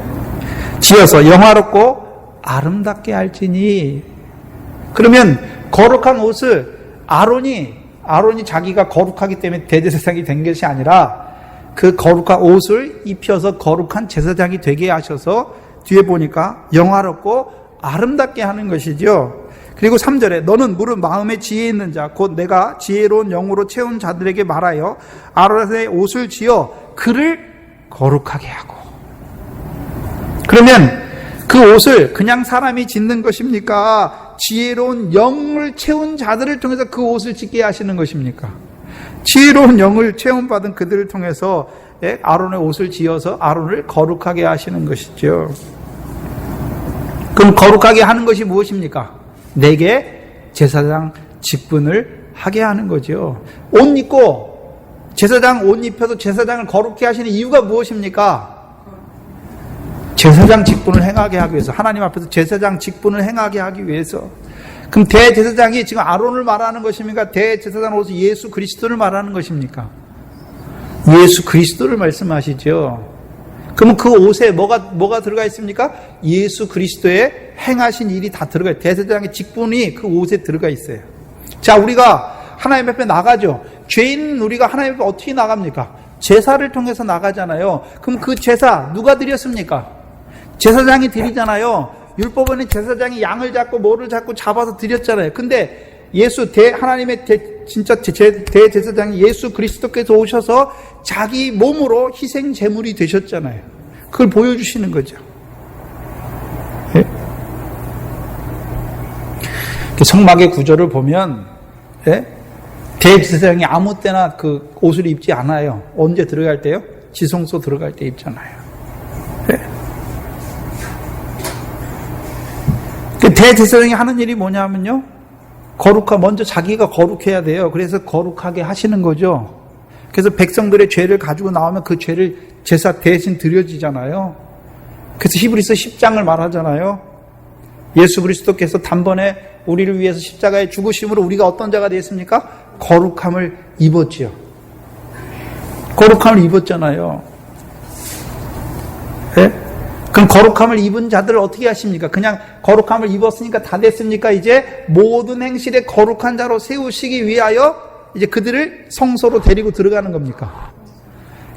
B: 지어서 영화롭고 아름답게 할지니. 그러면 거룩한 옷을 아론이 자기가 거룩하기 때문에 대제사장이 된 것이 아니라 그 거룩한 옷을 입혀서 거룩한 제사장이 되게 하셔서 뒤에 보니까 영화롭고 아름답게 하는 것이죠. 그리고 3절에 너는 무릇 마음에 지혜 있는 자 곧 내가 지혜로운 영으로 채운 자들에게 말하여 아론의 옷을 지어 그를 거룩하게 하고. 그러면 그 옷을 그냥 사람이 짓는 것입니까? 지혜로운 영을 채운 자들을 통해서 그 옷을 짓게 하시는 것입니까? 지혜로운 영을 체험받은 그들을 통해서 아론의 옷을 지어서 아론을 거룩하게 하시는 것이죠. 그럼 거룩하게 하는 것이 무엇입니까? 내게 제사장 직분을 하게 하는 거죠. 옷 입고 제사장 옷 입혀도 제사장을 거룩해 하시는 이유가 무엇입니까? 제사장 직분을 행하게 하기 위해서, 하나님 앞에서 제사장 직분을 행하게 하기 위해서. 그럼 대제사장이 지금 아론을 말하는 것입니까? 대제사장 옷은 예수 그리스도를 말하는 것입니까? 예수 그리스도를 말씀하시죠. 그러면 그 옷에 뭐가 들어가 있습니까? 예수 그리스도의 행하신 일이 다 들어가 있어요. 대제사장의 직분이 그 옷에 들어가 있어요. 자, 우리가 하나님 앞에 나가죠. 죄인 우리가 하나님 앞에 어떻게 나갑니까? 제사를 통해서 나가잖아요. 그럼 그 제사 누가 드렸습니까? 제사장이 드리잖아요. 율법에는 제사장이 양을 잡고 뭐를 잡고 잡아서 드렸잖아요. 근데 하나님의 진짜 대제사장이 예수 그리스도께서 오셔서 자기 몸으로 희생 제물이 되셨잖아요. 그걸 보여주시는 거죠. 네? 성막의 구조를 보면 대제사장이 아무 때나 그 옷을 입지 않아요. 언제 들어갈 때요? 지성소 들어갈 때 입잖아요. 대제사장이 하는 일이 뭐냐면요, 먼저 자기가 거룩해야 돼요. 그래서 거룩하게 하시는 거죠. 그래서 백성들의 죄를 가지고 나오면 그 죄를 제사 대신 드려지잖아요. 그래서 히브리서 10장을 말하잖아요. 예수 그리스도께서 단번에 우리를 위해서 십자가에 죽으심으로 우리가 어떤 자가 되었습니까? 거룩함을 입었지요. 거룩함을 입었잖아요. 네? 그럼 거룩함을 입은 자들을 어떻게 하십니까? 그냥 거룩함을 입었으니까 다 됐습니까? 이제 모든 행실에 거룩한 자로 세우시기 위하여 이제 그들을 성소로 데리고 들어가는 겁니까?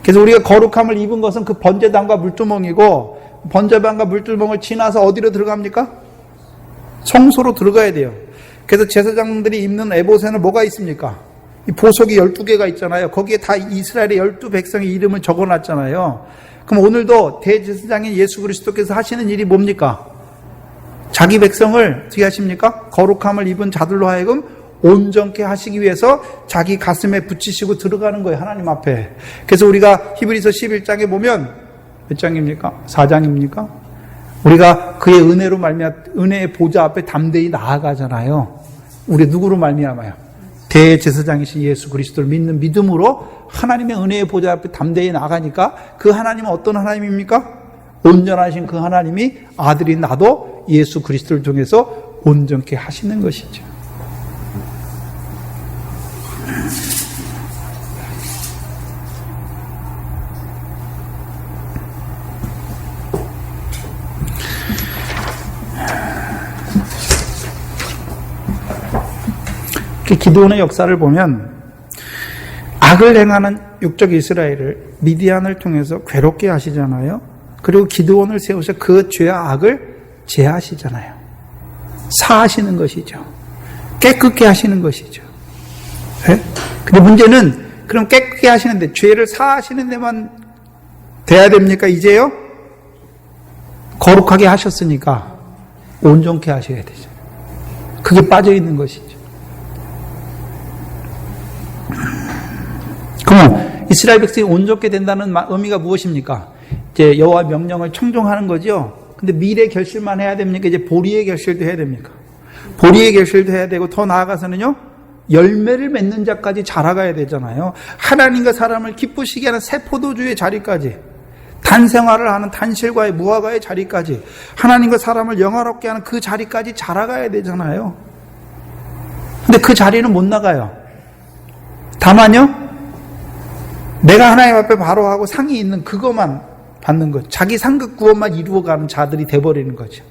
B: 그래서 우리가 거룩함을 입은 것은 그 번제단과 물두멍이고, 번제단과 물두멍을 지나서 어디로 들어갑니까? 성소로 들어가야 돼요. 그래서 제사장들이 입는 에봇에는 뭐가 있습니까? 이 보석이 12개가 있잖아요. 거기에 다 이스라엘의 12백성의 이름을 적어놨잖아요. 그럼 오늘도 대제사장인 예수 그리스도께서 하시는 일이 뭡니까? 자기 백성을 어떻게 하십니까? 거룩함을 입은 자들로 하여금 온전케 하시기 위해서 자기 가슴에 붙이시고 들어가는 거예요, 하나님 앞에. 그래서 우리가 히브리서 11장에 보면 몇 장입니까? 4장입니까? 우리가 그의 은혜로 말미암아 은혜의 보좌 앞에 담대히 나아가잖아요. 우리 누구로 말미암아요? 대제사장이신 예수 그리스도를 믿는 믿음으로 하나님의 은혜의 보좌 앞에 담대히 나가니까 그 하나님은 어떤 하나님입니까? 온전하신 그 하나님이 아들인 나도 예수 그리스도를 통해서 온전케 하시는 것이죠. 기드온의 역사를 보면 악을 행하는 육적 이스라엘을 미디안을 통해서 괴롭게 하시잖아요. 그리고 기드온을 세우셔 그 죄와 악을 제하시잖아요. 사하시는 것이죠. 깨끗게 하시는 것이죠. 네? 근데 문제는 그럼 깨끗게 하시는데 죄를 사하시는 데만 돼야 됩니까? 이제요? 거룩하게 하셨으니까 온전케 하셔야 되죠. 그게 빠져 있는 것이죠. 그럼 이스라엘 백성이 온전케 된다는 의미가 무엇입니까? 이제 여호와 명령을 청종하는 거죠. 근데 미래 결실만 해야 됩니까? 이제 보리의 결실도 해야 됩니까? 보리의 결실도 해야 되고, 더 나아가서는요, 열매를 맺는 자까지 자라가야 되잖아요. 하나님과 사람을 기쁘시게 하는 새 포도주의 자리까지, 단생활을 하는 단실과의 무화과의 자리까지, 하나님과 사람을 영화롭게 하는 그 자리까지 자라가야 되잖아요. 근데 그 자리는 못 나가요. 다만요, 내가 하나님 앞에 바로 하고 상이 있는 그것만 받는 것, 자기 상급 구원만 이루어가는 자들이 돼버리는 거죠.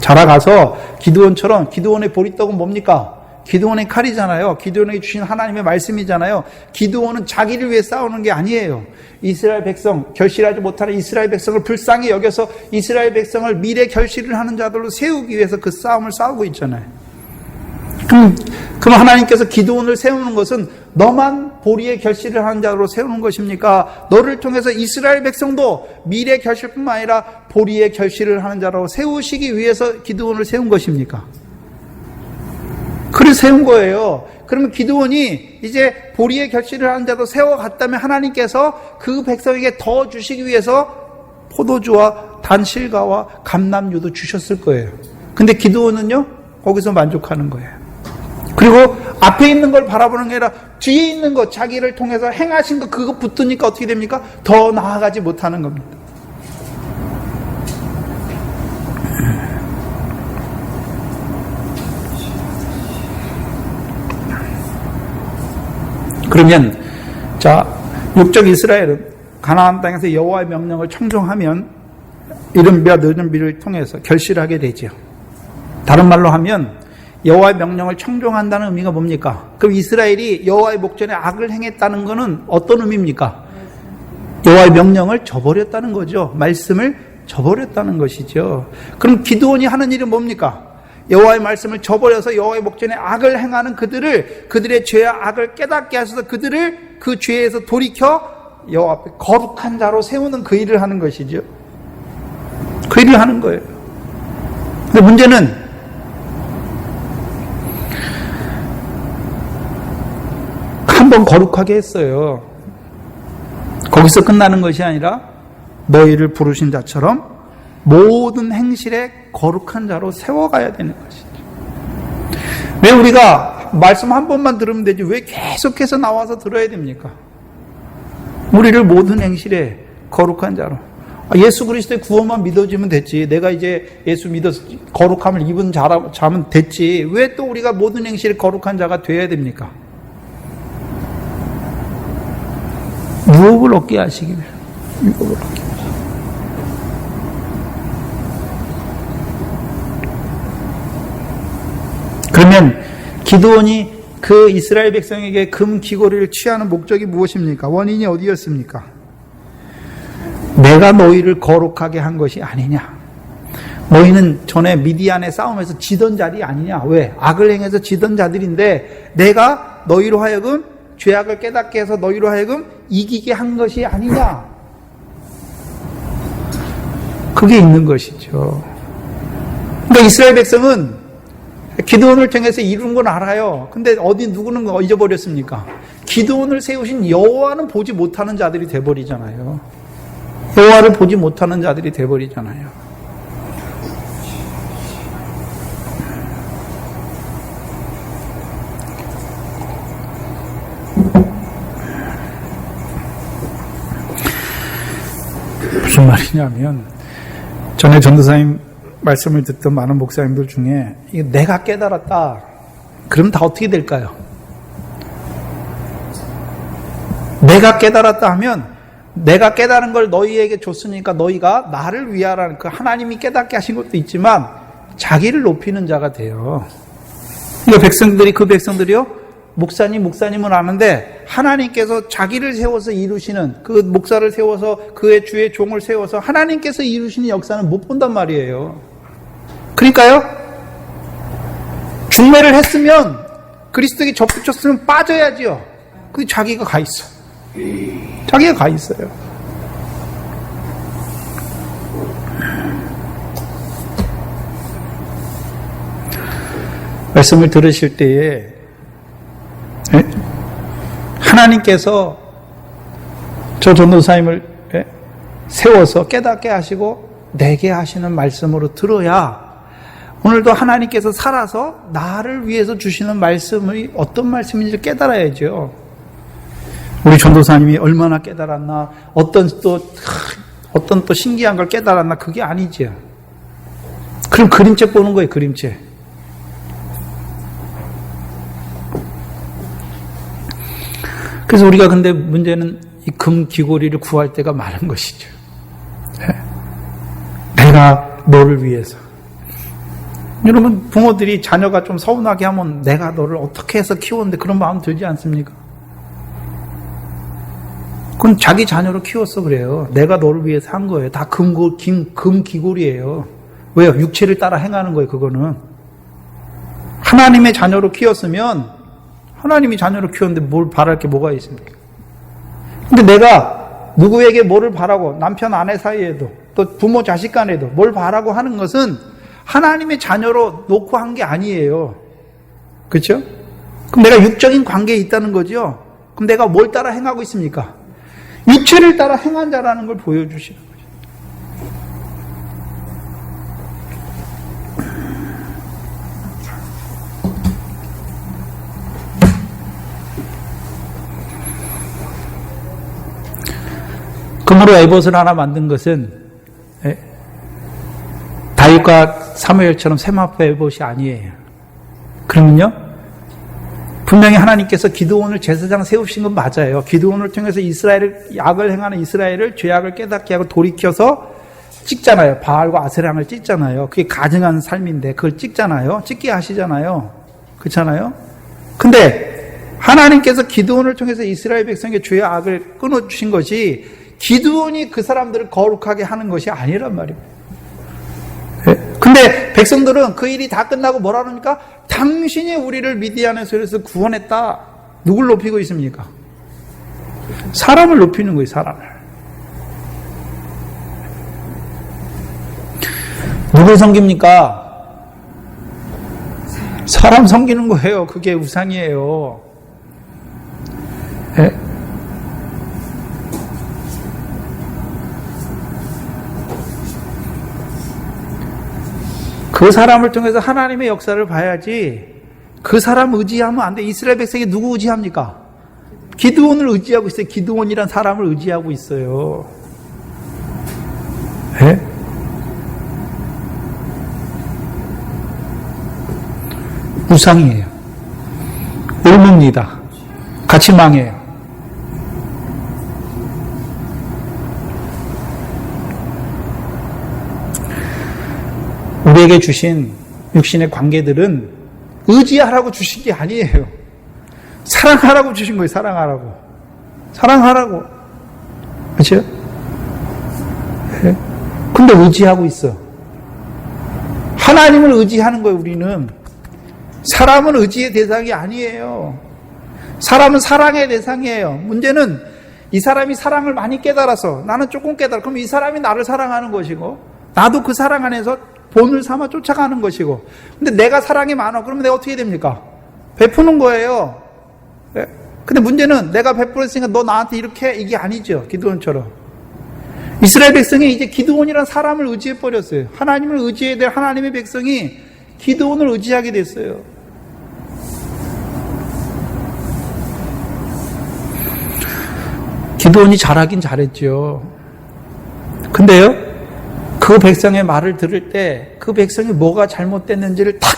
B: 자라가서 기드온처럼, 기드온의 보리떡은 뭡니까? 기드온의 칼이잖아요. 기드온에게 주신 하나님의 말씀이잖아요. 기드온은 자기를 위해 싸우는 게 아니에요. 이스라엘 백성, 결실하지 못하는 이스라엘 백성을 불쌍히 여겨서 이스라엘 백성을 미래 결실을 하는 자들로 세우기 위해서 그 싸움을 싸우고 있잖아요. 그럼 하나님께서 기드온을 세우는 것은 너만 보리의 결실을 하는 자로 세우는 것입니까? 너를 통해서 이스라엘 백성도 미래 결실뿐만 아니라 보리의 결실을 하는 자로 세우시기 위해서 기드온을 세운 것입니까? 그래서 세운 거예요. 그러면 기드온이 이제 보리의 결실을 하는 자도 세워갔다면 하나님께서 그 백성에게 더 주시기 위해서 포도주와 단실과와 감람유도 주셨을 거예요. 근데 기드온은요, 거기서 만족하는 거예요. 그리고 앞에 있는 걸 바라보는 게 아니라 뒤에 있는 것, 자기를 통해서 행하신 것, 그거 붙으니까 어떻게 됩니까? 더 나아가지 못하는 겁니다. 그러면 자, 육적 이스라엘은 가나안 땅에서 여호와의 명령을 청종하면 이른비와 늦은비를 통해서 결실하게 되죠. 다른 말로 하면 여호와의 명령을 청종한다는 의미가 뭡니까? 그럼 이스라엘이 여호와의 목전에 악을 행했다는 것은 어떤 의미입니까? 여호와의 명령을 저버렸다는 거죠. 말씀을 저버렸다는 것이죠. 그럼 기드온이 하는 일은 뭡니까? 여호와의 말씀을 저버려서 여호와의 목전에 악을 행하는 그들의 죄와 악을 깨닫게 하셔서 그들을 그 죄에서 돌이켜 여호와 앞에 거룩한 자로 세우는 그 일을 하는 것이죠. 그 일을 하는 거예요. 근데 문제는 한번 거룩하게 했어요. 거기서 끝나는 것이 아니라 너희를 부르신 자처럼 모든 행실에 거룩한 자로 세워가야 되는 것이죠. 왜 우리가 말씀 한 번만 들으면 되지 왜 계속해서 나와서 들어야 됩니까? 우리를 모든 행실에 거룩한 자로. 예수 그리스도의 구원만 믿어지면 됐지. 내가 이제 예수 믿어서 거룩함을 입은 자면 됐지. 왜 또 우리가 모든 행실에 거룩한 자가 되어야 됩니까? 유업을 얻게 하시기 위해. 유업을 얻게 하시기 위해. 그러면 기드온이 그 이스라엘 백성에게 금 귀고리를 취하는 목적이 무엇입니까? 원인이 어디였습니까? 내가 너희를 거룩하게 한 것이 아니냐. 너희는 전에 미디안의 싸움에서 지던 자리 아니냐. 왜? 악을 행해서 지던 자들인데 내가 너희로 하여금 죄악을 깨닫게 해서 너희로 하여금 이기게 한 것이 아니냐. 그게 있는 것이죠. 그러니까 이스라엘 백성은 기드온을 통해서 이룬 건 알아요. 근데 어디 누구는 잊어버렸습니까? 기드온을 세우신 여호와는 보지 못하는 자들이 돼버리잖아요. 여호와를 보지 못하는 자들이 돼버리잖아요. 무슨 말이냐면 전에 전도사님 말씀을 듣던 많은 목사님들 중에 이게 내가 깨달았다. 그럼 다 어떻게 될까요? 내가 깨달았다 하면 내가 깨달은 걸 너희에게 줬으니까 너희가 나를 위하라는 그 하나님이 깨닫게 하신 것도 있지만 자기를 높이는 자가 돼요. 그러니까 그 백성들이요. 목사님은 아는데 하나님께서 자기를 세워서 이루시는 그 목사를 세워서 그의 주의 종을 세워서 하나님께서 이루시는 역사는 못 본단 말이에요. 그러니까요. 중매를 했으면 그리스도에게 접붙였으면 빠져야지요. 근데 자기가 가 있어. 자기가 가 있어요. 말씀을 들으실 때에 하나님께서 저 전도사님을 세워서 깨닫게 하시고 내게 하시는 말씀으로 들어야 오늘도 하나님께서 살아서 나를 위해서 주시는 말씀이 어떤 말씀인지 깨달아야죠. 우리 전도사님이 얼마나 깨달았나, 어떤 또 신기한 걸 깨달았나, 그게 아니죠. 그럼 그림체 보는 거예요, 그림체. 그래서 우리가 근데 문제는 이 금 귀고리를 구할 때가 많은 것이죠. 내가 너를 위해서. 여러분, 부모들이 자녀가 좀 서운하게 하면 내가 너를 어떻게 해서 키웠는데 그런 마음 들지 않습니까? 그건 자기 자녀로 키웠어 그래요. 내가 너를 위해서 한 거예요. 다 금 귀고리예요. 왜요? 육체를 따라 행하는 거예요, 그거는. 하나님의 자녀로 키웠으면 하나님이 자녀로 키웠는데 뭘 바랄 게 뭐가 있습니까? 근데 내가 누구에게 뭐를 바라고 남편 아내 사이에도 또 부모 자식 간에도 뭘 바라고 하는 것은 하나님의 자녀로 놓고 한 게 아니에요. 그렇죠? 그럼 내가 육적인 관계에 있다는 거죠. 그럼 내가 뭘 따라 행하고 있습니까? 육체를 따라 행한 자라는 걸 보여주시는 거죠. 금으로 에봇을 하나 만든 것은 다윗과 사무엘처럼 세마포 에봇이 아니에요. 그러면요, 분명히 하나님께서 기드온을 제사장 세우신 건 맞아요. 기드온을 통해서 악을 행하는 이스라엘을 죄악을 깨닫게 하고 돌이켜서 찍잖아요. 바알과 아세랑을 찍잖아요. 그게 가증한 삶인데 그걸 찍잖아요. 찍게 하시잖아요. 그렇잖아요. 근데 하나님께서 기드온을 통해서 이스라엘 백성의 죄의 악을 끊어주신 것이 기드온이 그 사람들을 거룩하게 하는 것이 아니란 말이에요. 근데 백성들은 그 일이 다 끝나고 뭐라 그러니까? 당신이 우리를 미디안의 손에서 구원했다. 누굴 높이고 있습니까? 사람을 높이는 거예요, 사람을. 누굴 섬깁니까? 사람 섬기는 거예요. 그게 우상이에요. 그 사람을 통해서 하나님의 역사를 봐야지 그 사람 의지하면 안 돼. 이스라엘 백성이 누구 의지합니까? 기드온을 의지하고 있어요. 기드온이란 사람을 의지하고 있어요. 네? 우상이에요. 옮습니다. 같이 망해요. 우리에게 주신 육신의 관계들은 의지하라고 주신 게 아니에요. 사랑하라고 주신 거예요. 사랑하라고. 사랑하라고. 그렇죠? 네. 근데 의지하고 있어. 하나님을 의지하는 거예요. 우리는. 사람은 의지의 대상이 아니에요. 사람은 사랑의 대상이에요. 문제는 이 사람이 사랑을 많이 깨달아서 나는 조금 깨달아. 그럼 이 사람이 나를 사랑하는 것이고 나도 그 사랑 안에서 본을 삼아 쫓아가는 것이고, 근데 내가 사랑이 많아. 그러면 내가 어떻게 됩니까? 베푸는 거예요. 근데 문제는 내가 베풀었으니까 너 나한테 이렇게 해. 이게 아니죠. 기드온처럼. 이스라엘 백성이 이제 기드온이라는 사람을 의지해 버렸어요. 하나님을 의지해야 될 하나님의 백성이 기드온을 의지하게 됐어요. 기드온이 잘하긴 잘했죠. 근데요, 그 백성의 말을 들을 때 그 백성이 뭐가 잘못됐는지를 탁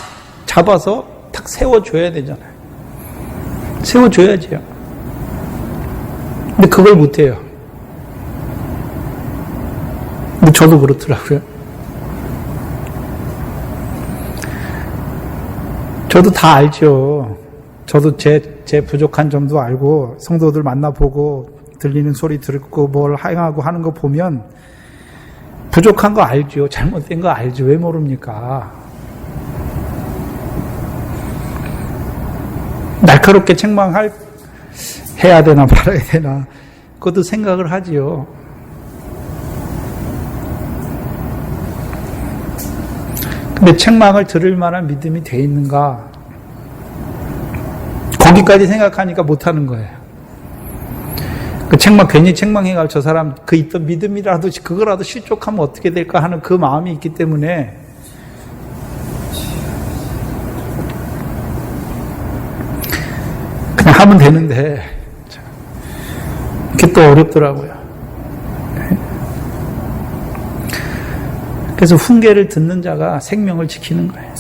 B: 잡아서 탁 세워줘야 되잖아요. 세워줘야지요. 근데 그걸 못해요. 근데 저도 그렇더라고요. 저도 다 알죠. 저도 제 부족한 점도 알고 성도들 만나보고 들리는 소리 듣고 뭘 행하고 하는 거 보면 부족한 거 알죠. 잘못된 거 알죠. 왜 모릅니까? 날카롭게 해야 되나 말아야 되나 그것도 생각을 하지요. 근데 책망을 들을 만한 믿음이 돼 있는가? 거기까지 생각하니까 못하는 거예요. 그 괜히 책망해가 저 사람 그 있던 믿음이라도 그거라도 실족하면 어떻게 될까 하는 그 마음이 있기 때문에 그냥 하면 되는데 그게 또 어렵더라고요. 그래서 훈계를 듣는 자가 생명을 지키는 거예요.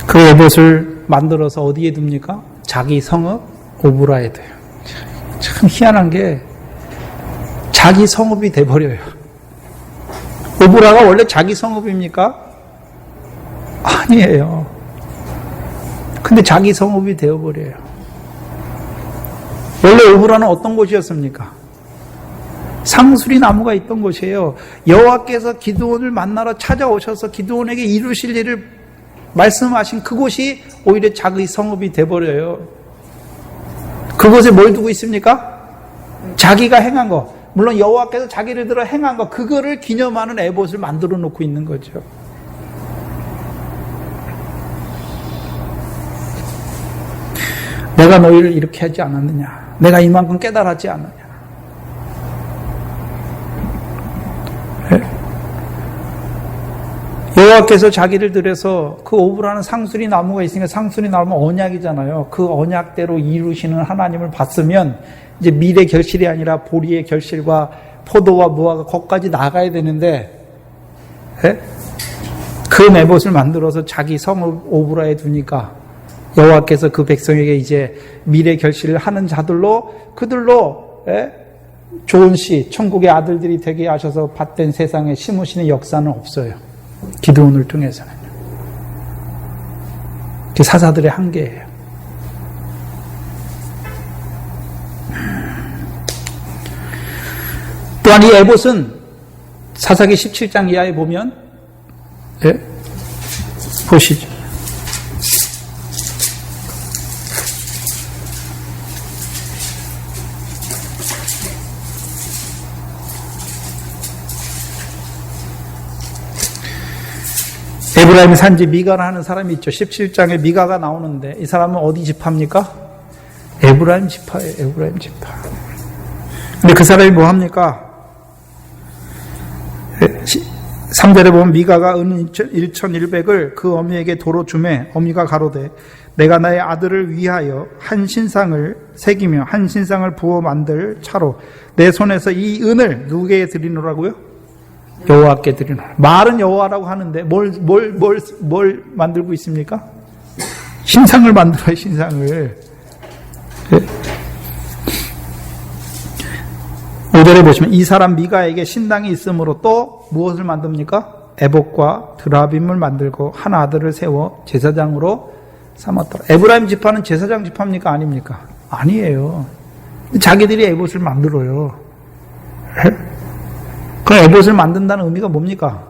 B: 그 에봇을 만들어서 어디에 둡니까? 자기 성읍 오브라에 둬요. 참 희한한 게 자기 성읍이 돼버려요. 오브라가 원래 자기 성읍입니까? 아니에요. 근데 자기 성읍이 되어버려요. 원래 오브라는 어떤 곳이었습니까? 상수리 나무가 있던 곳이에요. 여호와께서 기드온을 만나러 찾아오셔서 기드온에게 이루실 일을 말씀하신 그곳이 오히려 자기 성읍이 돼버려요. 그곳에 뭘 두고 있습니까? 자기가 행한 거, 물론 여호와께서 자기를 들어 행한 거, 그거를 기념하는 에봇을 만들어 놓고 있는 거죠. 내가 너희를 이렇게 하지 않았느냐, 내가 이만큼 깨달았지 않느냐. 여호와께서 자기를 들여서 그 오브라는 상수리 나무가 있으니까, 상수리 나무는 언약이잖아요. 그 언약대로 이루시는 하나님을 봤으면 이제 밀의 결실이 아니라 보리의 결실과 포도와 무화과 거기까지 나가야 되는데, 그 네봇을 만들어서 자기 성읍 오브라에 두니까 여호와께서 그 백성에게 이제 밀의 결실을 하는 자들로, 그들로 좋은 씨, 천국의 아들들이 되게 하셔서 받된 세상에 심으시는 역사는 없어요. 기드온을 통해서는요. 그게 사사들의 한계예요. 또한 이 에봇은 사사기 17장 이하에 보면, 보시죠. 에브라임 산지 미가라 하는 사람이 있죠. 17장에 미가가 나오는데 이 사람은 어디 지파입니까? 에브라임 지파예요. 에브라임 지파. 근데 그 사람이 뭐 합니까? 3절에 보면 미가가 은 1,100을 그 어미에게 도로 주매 어미가 가로되 내가 나의 아들을 위하여 한 신상을 새기며 한 신상을 부어 만들 차로 내 손에서 이 은을 누구에게 드리노라고요? 여호와께 드리노라. 말은 여호와라고 하는데 뭘 만들고 있습니까? 신상을 만들어요. 신상을. 5절에 보시면 이 사람 미가에게 신당이 있으므로 또 무엇을 만듭니까? 에봇과 드라빔을 만들고 한 아들을 세워 제사장으로 삼았더라. 에브라임 지파는 제사장 지파입니까? 아닙니까? 아니에요. 자기들이 에봇을 만들어요. 그 에봇을 만든다는 의미가 뭡니까?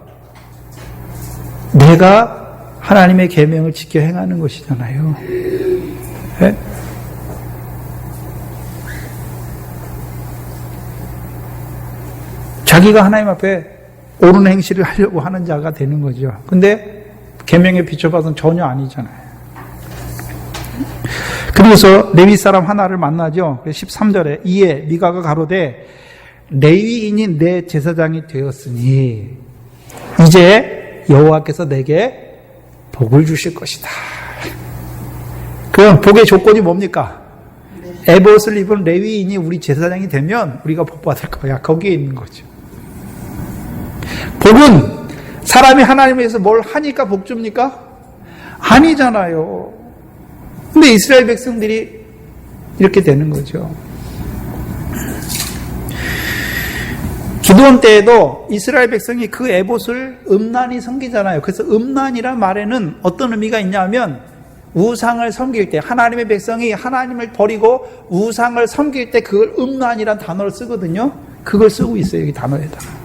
B: 내가 하나님의 계명을 지켜 행하는 것이잖아요. 네? 자기가 하나님 앞에 옳은 행실을 하려고 하는 자가 되는 거죠. 근데 계명에 비춰봐서는 전혀 아니잖아요. 그래서 레위 사람 하나를 만나죠. 13절에 이에 미가가 가로되 레위인이 내 제사장이 되었으니 이제 여호와께서 내게 복을 주실 것이다. 그럼 복의 조건이 뭡니까? 에봇을 입은 레위인이 우리 제사장이 되면 우리가 복 받을 거야. 거기에 있는 거죠. 복은 사람이 하나님에 의해서 뭘 하니까 복 줍니까? 아니잖아요. 근데 이스라엘 백성들이 이렇게 되는 거죠. 기드온 때에도 이스라엘 백성이 그 에봇을 음란히 섬기잖아요. 그래서 음란이란 말에는 어떤 의미가 있냐면 우상을 섬길 때 하나님의 백성이 하나님을 버리고 우상을 섬길 때 그걸 음란이란 단어를 쓰거든요. 그걸 쓰고 있어요. 여기 단어에다가.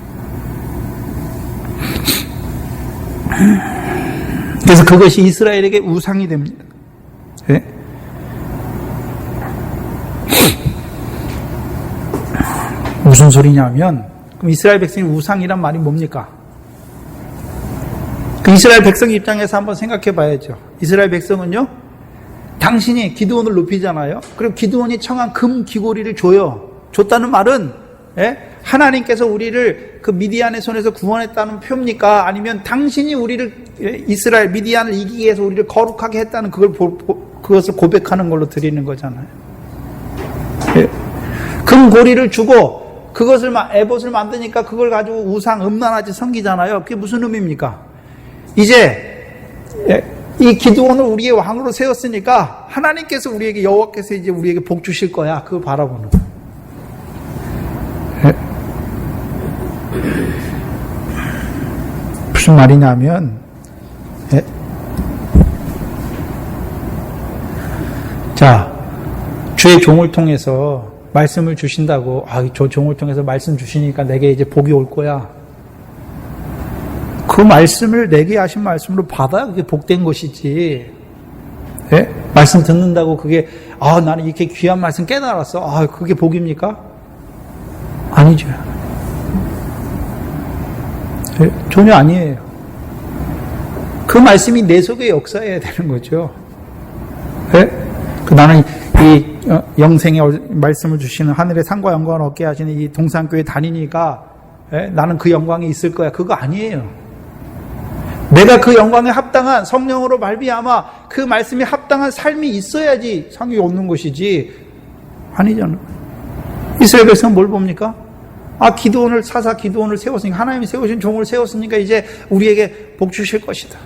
B: 그래서 그것이 이스라엘에게 우상이 됩니다. 네? 무슨 소리냐면 그럼 이스라엘 백성이 우상이란 말이 뭡니까? 그 이스라엘 백성 입장에서 한번 생각해 봐야죠. 이스라엘 백성은요, 당신이 기드온을 높이잖아요. 그리고 기드온이 청한 금 귀고리를 줘요. 줬다는 말은 하나님께서 우리를 그 미디안의 손에서 구원했다는 표입니까? 아니면 당신이 우리를 이스라엘 미디안을 이기기 위해서 우리를 거룩하게 했다는 그것을 고백하는 걸로 드리는 거잖아요. 금 고리를 주고 그것을 에봇을 만드니까 그걸 가지고 우상 음란하지 섬기잖아요. 그게 무슨 의미입니까? 이제 이 기드온을 우리의 왕으로 세웠으니까 하나님께서 우리에게 여호와께서 이제 우리에게 복 주실 거야. 그걸 바라보는 거예요. 무슨 말이냐면 자, 주의 종을 통해서 말씀을 주신다고, 저 종을 통해서 말씀 주시니까 내게 이제 복이 올 거야. 그 말씀을 내게 하신 말씀으로 받아야 그게 복된 것이지. 예? 말씀 듣는다고 그게, 나는 이렇게 귀한 말씀 깨달았어. 그게 복입니까? 아니죠. 예? 전혀 아니에요. 그 말씀이 내 속에 역사해야 되는 거죠. 예? 나는 이 영생의 말씀을 주시는 하늘의 상과 영광을 얻게 하시는 이 동산교회 다니니까 나는 그 영광이 있을 거야. 그거 아니에요. 내가 그 영광에 합당한 성령으로 말미암아 그 말씀에 합당한 삶이 있어야지 상이 오는 것이지 아니잖아요. 이스라엘 백성은 뭘 봅니까? 기드온을 사사 기드온을 세웠으니까 하나님이 세우신 종을 세웠으니까 이제 우리에게 복 주실 것이다.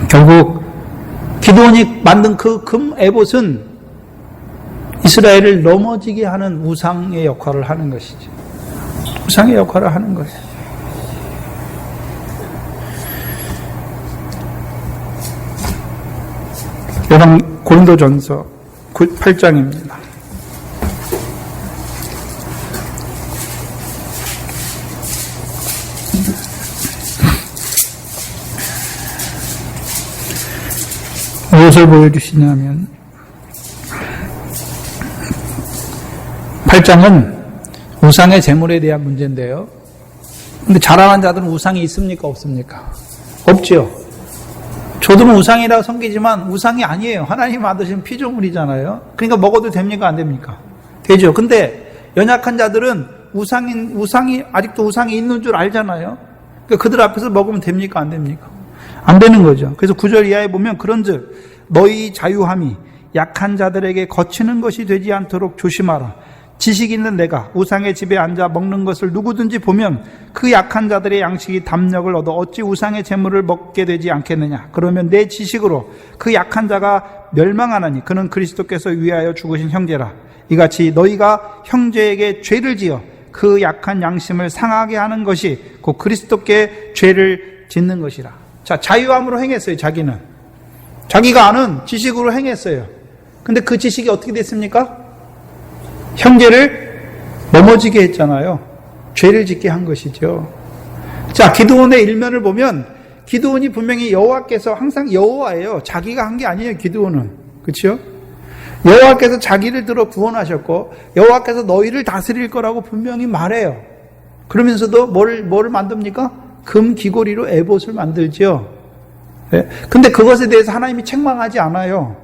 B: 결국 기드온이 만든 그 금 에봇은 이스라엘을 넘어지게 하는 우상의 역할을 하는 것이죠. 우상의 역할을 하는 거예요. 여러분 고린도전서 8장입니다. 무엇을 보여주시냐면 8장은 우상의 제물에 대한 문제인데요. 근데 자라난 자들은 우상이 있습니까? 없습니까? 없죠. 저들은 우상이라고 섬기지만 우상이 아니에요. 하나님 만드신 피조물이잖아요. 그러니까 먹어도 됩니까? 안 됩니까? 되죠. 근데 연약한 자들은 우상이 아직도 우상이 있는 줄 알잖아요. 그러니까 그들 앞에서 먹으면 됩니까? 안 됩니까? 안 되는 거죠. 그래서 9절 이하에 보면 그런즉 너희 자유함이 약한 자들에게 거치는 것이 되지 않도록 조심하라. 지식 있는 내가 우상의 집에 앉아 먹는 것을 누구든지 보면 그 약한 자들의 양식이 담력을 얻어 어찌 우상의 재물을 먹게 되지 않겠느냐. 그러면 내 지식으로 그 약한 자가 멸망하나니 그는 그리스도께서 위하여 죽으신 형제라. 이같이 너희가 형제에게 죄를 지어 그 약한 양심을 상하게 하는 것이 곧 그리스도께 죄를 짓는 것이라. 자, 자유함으로 행했어요. 자기는 자기가 아는 지식으로 행했어요. 근데 그 지식이 어떻게 됐습니까? 형제를 넘어지게 했잖아요. 죄를 짓게 한 것이죠. 자, 기드온의 일면을 보면 기드온이 분명히 여호와께서 항상 여호와예요. 자기가 한 게 아니에요. 기드온은. 그렇죠? 여호와께서 자기를 들어 구원하셨고 여호와께서 너희를 다스릴 거라고 분명히 말해요. 그러면서도 뭐를 만듭니까? 금 귀고리로 에봇을 만들죠. 네? 근데 그것에 대해서 하나님이 책망하지 않아요.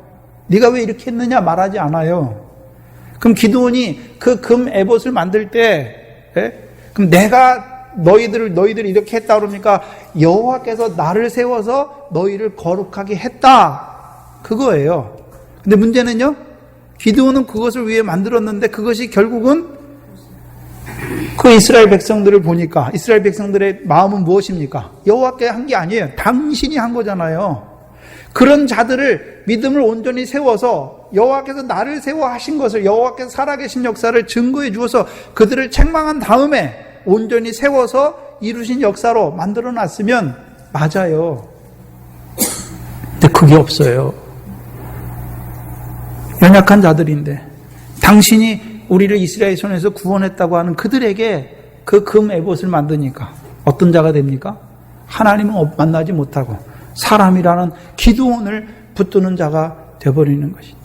B: 네가 왜 이렇게 했느냐 말하지 않아요. 그럼 기드온이 그 금 에봇을 만들 때, 그럼 내가 너희들 이렇게 했다 그러니까 여호와께서 나를 세워서 너희를 거룩하게 했다. 그거예요. 근데 문제는요, 기드온은 그것을 위해 만들었는데 그것이 결국은 그 이스라엘 백성들을 보니까 이스라엘 백성들의 마음은 무엇입니까? 여호와께 한 게 아니에요. 당신이 한 거잖아요. 그런 자들을 믿음을 온전히 세워서 여호와께서 나를 세워 하신 것을 여호와께서 살아계신 역사를 증거해 주어서 그들을 책망한 다음에 온전히 세워서 이루신 역사로 만들어 놨으면 맞아요. 근데 그게 없어요. 연약한 자들인데 당신이 우리를 이스라엘 손에서 구원했다고 하는 그들에게 그 금 에봇을 만드니까 어떤 자가 됩니까? 하나님은 만나지 못하고 사람이라는 기드온을 붙드는 자가 되어버리는 것이죠.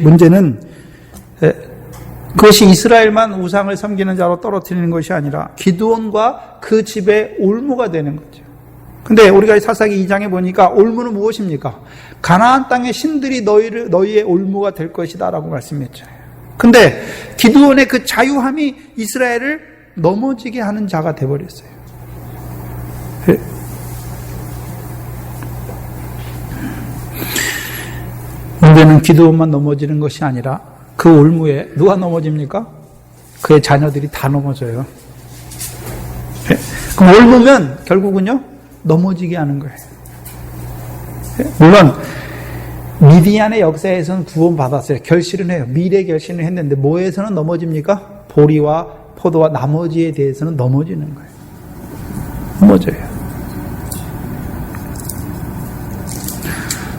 B: 문제는 그것이 이스라엘만 우상을 섬기는 자로 떨어뜨리는 것이 아니라 기드온과 그 집의 올무가 되는 거죠. 근데 우리가 사사기 2장에 보니까 올무는 무엇입니까? 가나안 땅의 신들이 너희의 올무가 될 것이다 라고 말씀했잖아요. 근데 기드온의 그 자유함이 이스라엘을 넘어지게 하는 자가 되어버렸어요. 문제는 기드온만 넘어지는 것이 아니라 그 올무에 누가 넘어집니까? 그의 자녀들이 다 넘어져요. 그럼 올무면 결국은요 넘어지게 하는 거예요. 물론 미디안의 역사에서는 구원받았어요. 결실은 해요. 미래 결실은 했는데 뭐에서는 넘어집니까? 보리와 포도와 나머지에 대해서는 넘어지는 거예요. 넘어져요.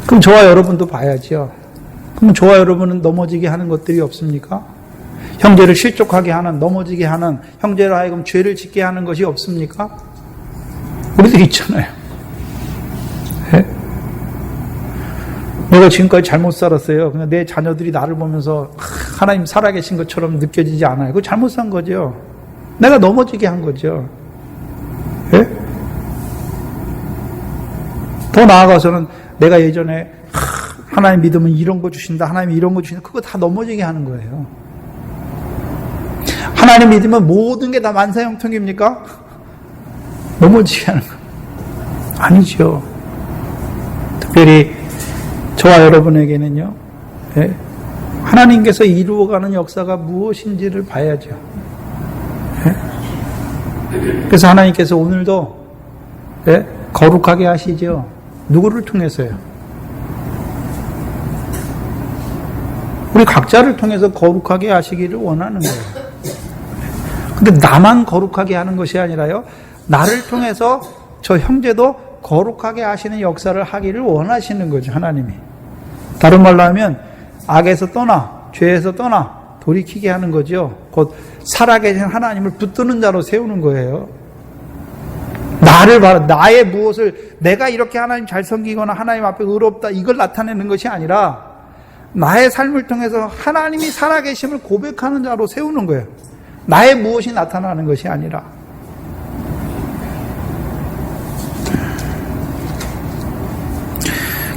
B: 그럼 저와 여러분도 봐야죠. 그럼 저와 여러분은 넘어지게 하는 것들이 없습니까? 형제를 실족하게 하는, 넘어지게 하는, 형제로 하여금 죄를 짓게 하는 것이 없습니까? 우리들 있잖아요. 네? 내가 지금까지 잘못 살았어요. 그냥 내 자녀들이 나를 보면서 하나님 살아계신 것처럼 느껴지지 않아요. 그거 잘못 산 거죠. 내가 넘어지게 한 거죠. 네? 더 나아가서는 내가 예전에 하나님 믿으면 이런 거 주신다, 하나님 이런 거 주신다, 그거 다 넘어지게 하는 거예요. 하나님 믿으면 모든 게 다 만사형통입니까? 넘어지게 하는 거 아니죠. 특별히 저와 여러분에게는요, 예, 하나님께서 이루어가는 역사가 무엇인지를 봐야죠. 예? 그래서 하나님께서 오늘도 예, 거룩하게 하시죠. 누구를 통해서요? 우리 각자를 통해서 거룩하게 하시기를 원하는 거예요. 근데 나만 거룩하게 하는 것이 아니라요, 나를 통해서 저 형제도 거룩하게 하시는 역사를 하기를 원하시는 거죠, 하나님이. 다른 말로 하면 악에서 떠나, 죄에서 떠나 돌이키게 하는 거죠. 곧 살아계신 하나님을 붙드는 자로 세우는 거예요. 나를 바라, 나의 무엇을, 내가 이렇게 하나님 잘 섬기거나 하나님 앞에 의롭다, 이걸 나타내는 것이 아니라 나의 삶을 통해서 하나님이 살아계심을 고백하는 자로 세우는 거예요. 나의 무엇이 나타나는 것이 아니라.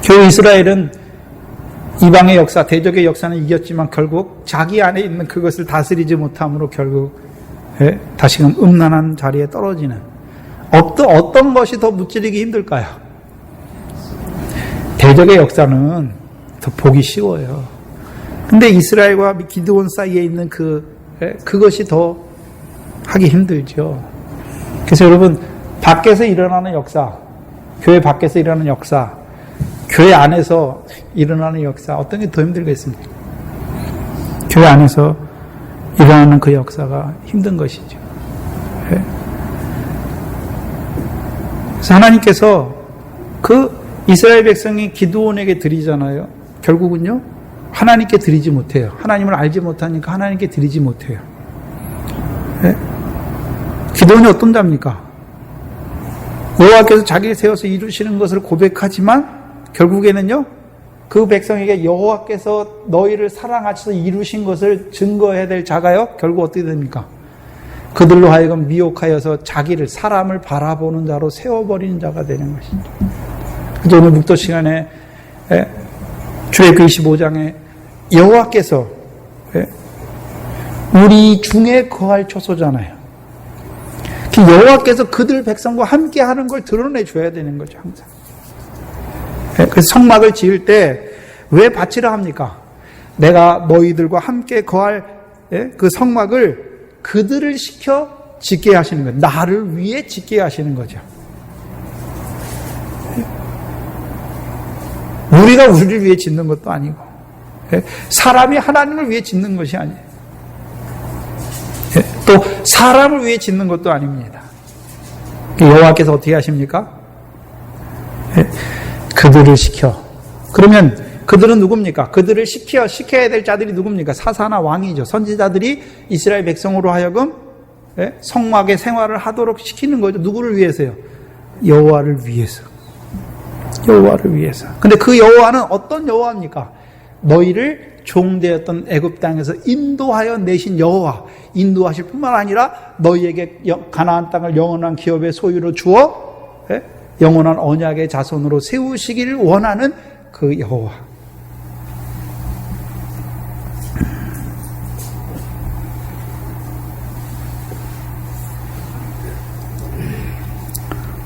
B: 결국 이스라엘은 이방의 역사, 대적의 역사는 이겼지만 결국 자기 안에 있는 그것을 다스리지 못함으로 결국 다시금 음란한 자리에 떨어지는, 어떤 것이 더 무찌르기 힘들까요? 대적의 역사는 더 보기 쉬워요. 근데 이스라엘과 기드온 사이에 있는 그것이 더 하기 힘들죠. 그래서 여러분, 밖에서 일어나는 역사, 교회 밖에서 일어나는 역사, 교회 안에서 일어나는 역사, 어떤 게 더 힘들겠습니까? 교회 안에서 일어나는 그 역사가 힘든 것이죠. 네. 그래서 하나님께서 그 이스라엘 백성이 기드온에게 드리잖아요. 결국은요, 하나님께 드리지 못해요. 하나님을 알지 못하니까 하나님께 드리지 못해요. 네? 기드온이 어떤 자입니까? 여호와께서 자기를 세워서 이루시는 것을 고백하지만 결국에는요, 그 백성에게 여호와께서 너희를 사랑하셔서 이루신 것을 증거해야 될 자가요, 결국 어떻게 됩니까? 그들로 하여금 미혹하여서 자기를, 사람을 바라보는 자로 세워버리는 자가 되는 것입니다. 그래서 오늘 묵도 시간에 출애굽기 25장에 여호와께서 우리 중에 거할 초소잖아요. 여호와께서 그들 백성과 함께 하는 걸 드러내줘야 되는 거죠, 항상. 그래서 성막을 지을 때 왜 바치라 합니까? 내가 너희들과 함께 거할 그 성막을 그들을 시켜 짓게 하시는 거예요. 나를 위해 짓게 하시는 거죠. 우리가 우리를 위해 짓는 것도 아니고, 사람이 하나님을 위해 짓는 것이 아니에요. 또 사람을 위해 짓는 것도 아닙니다. 여호와께서 어떻게 하십니까? 그들을 시켜. 그러면 그들은 누굽니까? 그들을 시켜야 될 자들이 누굽니까? 사사나 왕이죠. 선지자들이 이스라엘 백성으로 하여금 성막의 생활을 하도록 시키는 거죠. 누구를 위해서요? 여호와를 위해서. 여호와를 위해서. 근데 그 여호와는 어떤 여호와입니까? 너희를 종되었던 애굽 땅에서 인도하여 내신 여호와. 인도하실 뿐만 아니라 너희에게 가나안 땅을 영원한 기업의 소유로 주어 영원한 언약의 자손으로 세우시기를 원하는 그 여호와.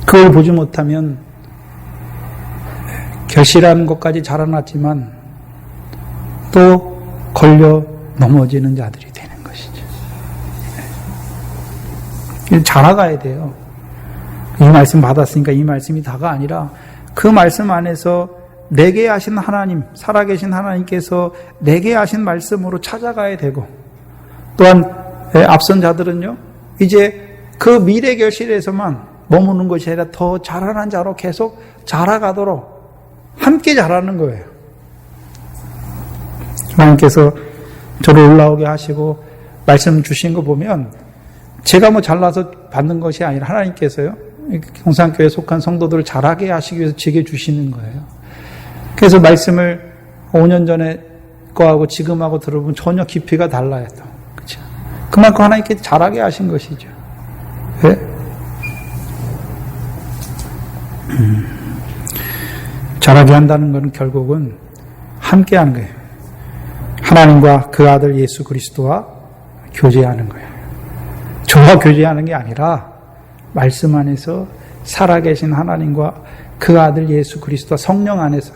B: 그걸 보지 못하면 결실하는 것까지 자라났지만 또 걸려 넘어지는 자들이 되는 것이죠. 자라가야 돼요. 이 말씀 받았으니까 이 말씀이 다가 아니라 그 말씀 안에서 내게 하신 하나님, 살아계신 하나님께서 내게 하신 말씀으로 찾아가야 되고, 또한 앞선 자들은요, 이제 그 미래 결실에서만 머무는 것이 아니라 더 자라난 자로 계속 자라가도록 함께 자라는 거예요. 하나님께서 저를 올라오게 하시고 말씀 주신 거 보면 제가 뭐 잘나서 받는 것이 아니라 하나님께서요, 경산교회에 속한 성도들을 자라게 하시기 위해서 제게 주시는 거예요. 그래서 말씀을 5년 전에 거하고 지금하고 들어보면 전혀 깊이가 달라요. 그렇죠? 그만큼 하나님께 자라게 하신 것이죠. 네? 자라게 한다는 것은 결국은 함께 하는 거예요. 하나님과 그 아들 예수 그리스도와 교제하는 거예요. 저와 교제하는 게 아니라 말씀 안에서 살아계신 하나님과 그 아들 예수 그리스도와 성령 안에서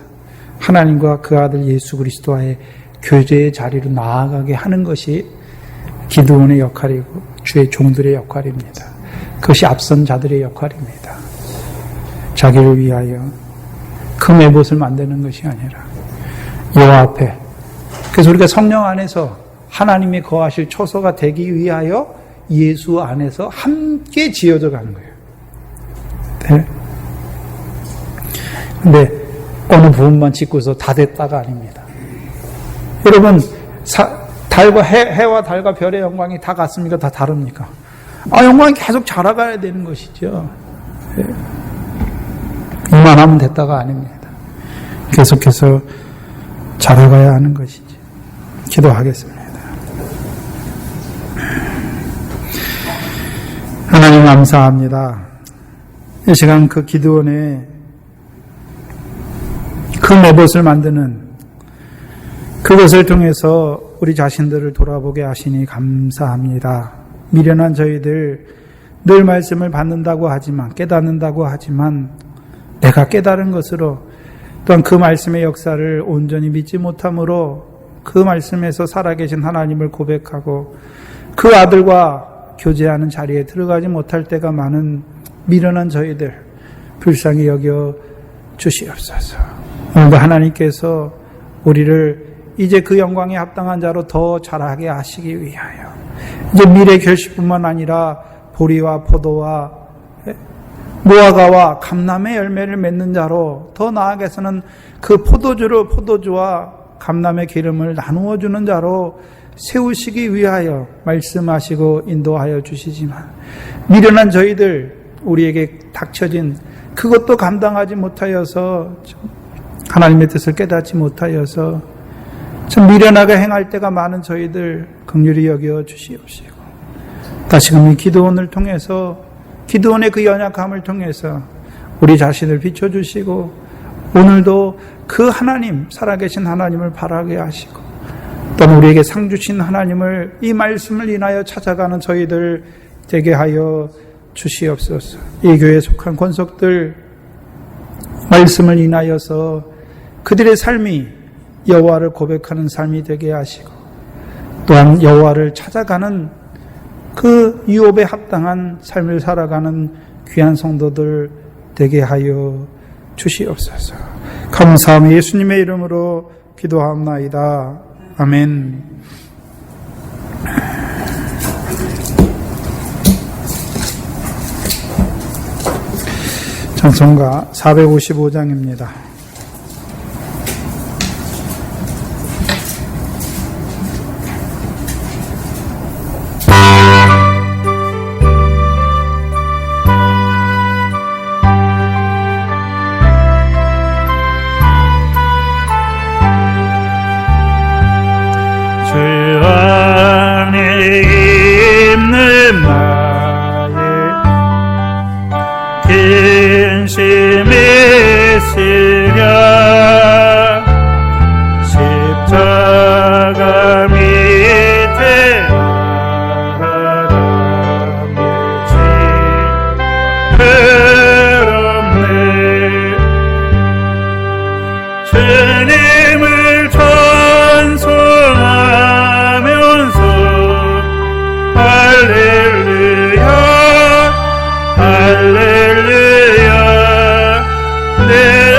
B: 하나님과 그 아들 예수 그리스도와의 교제의 자리로 나아가게 하는 것이 기드온의 역할이고 주의 종들의 역할입니다. 그것이 앞선 자들의 역할입니다. 자기를 위하여 금의 못을 만드는 것이 아니라 여호와 앞에, 그래서 우리가 성령 안에서 하나님이 거하실 초소가 되기 위하여 예수 안에서 함께 지어져 가는 거예요. 네. 근데 어느 부분만 짓고서 다 됐다가 아닙니다. 여러분, 달과 해와 달과 별의 영광이 다 같습니까? 다 다릅니까? 영광이 계속 자라가야 되는 것이죠. 네. 이만하면 됐다가 아닙니다. 계속해서 자라가야 하는 것이지. 기도하겠습니다. 하나님 감사합니다. 이 시간 그 기드온의 그 매봇을 만드는 그것을 통해서 우리 자신들을 돌아보게 하시니 감사합니다. 미련한 저희들 늘 말씀을 받는다고 하지만, 깨닫는다고 하지만 내가 깨달은 것으로 또한 그 말씀의 역사를 온전히 믿지 못함으로 그 말씀에서 살아계신 하나님을 고백하고 그 아들과 교제하는 자리에 들어가지 못할 때가 많은 미련한 저희들 불쌍히 여겨 주시옵소서. 오늘도 하나님께서 우리를 이제 그 영광에 합당한 자로 더 자라게 하시기 위하여 이제 미래 결실뿐만 아니라 보리와 포도와 무화과와 감람의 열매를 맺는 자로, 더 나아가서는 그 포도주와 감람의 기름을 나누어 주는 자로 세우시기 위하여 말씀하시고 인도하여 주시지만, 미련한 저희들, 우리에게 닥쳐진 그것도 감당하지 못하여서, 하나님의 뜻을 깨닫지 못하여서 참 미련하게 행할 때가 많은 저희들 긍휼히 여겨 주시옵시고, 다시금 이 기도원을 통해서, 기도원의 그 연약함을 통해서 우리 자신을 비춰주시고, 오늘도 그 하나님, 살아계신 하나님을 바라게 하시고, 또 우리에게 상 주신 하나님을, 이 말씀을 인하여 찾아가는 저희들 되게 하여 주시옵소서. 이 교회에 속한 권속들 말씀을 인하여서 그들의 삶이 여호와를 고백하는 삶이 되게 하시고, 또한 여호와를 찾아가는 그 유업에 합당한 삶을 살아가는 귀한 성도들 되게 하여 주시옵소서. 감사함이 예수님의 이름으로 기도하옵나이다. 아멘. 찬송가 455장입니다.
C: 할렐루야, 내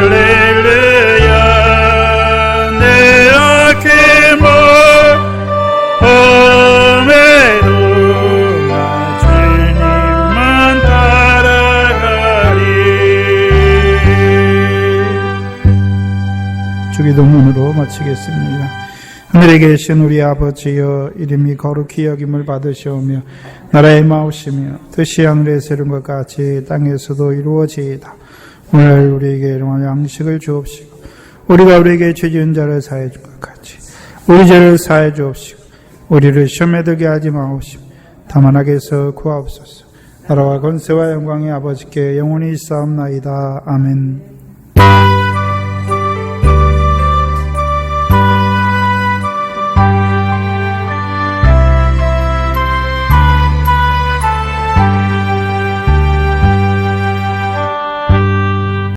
A: 할렐루야 내 악해 몸에도 나 주님만 따라가리. 주기도문으로 마치겠습니다. 하늘에 계신 우리 아버지여, 이름이 거룩히 여김을 받으시오며 나라의 마옵시며 뜻이 하늘에서 이룬 것 같이 땅에서도 이루어지이다. 오늘 우리에게 일용할 양식을 주옵시고 우리가 우리에게 죄 지은 자를 사해 준 것 같이 우리 죄를 사해 주옵시고 우리를 시험에 들게 하지 마옵시고 다만 악에서 구하옵소서. 나라와 권세와 영광의 아버지께 영원히 있사옵나이다. 아멘.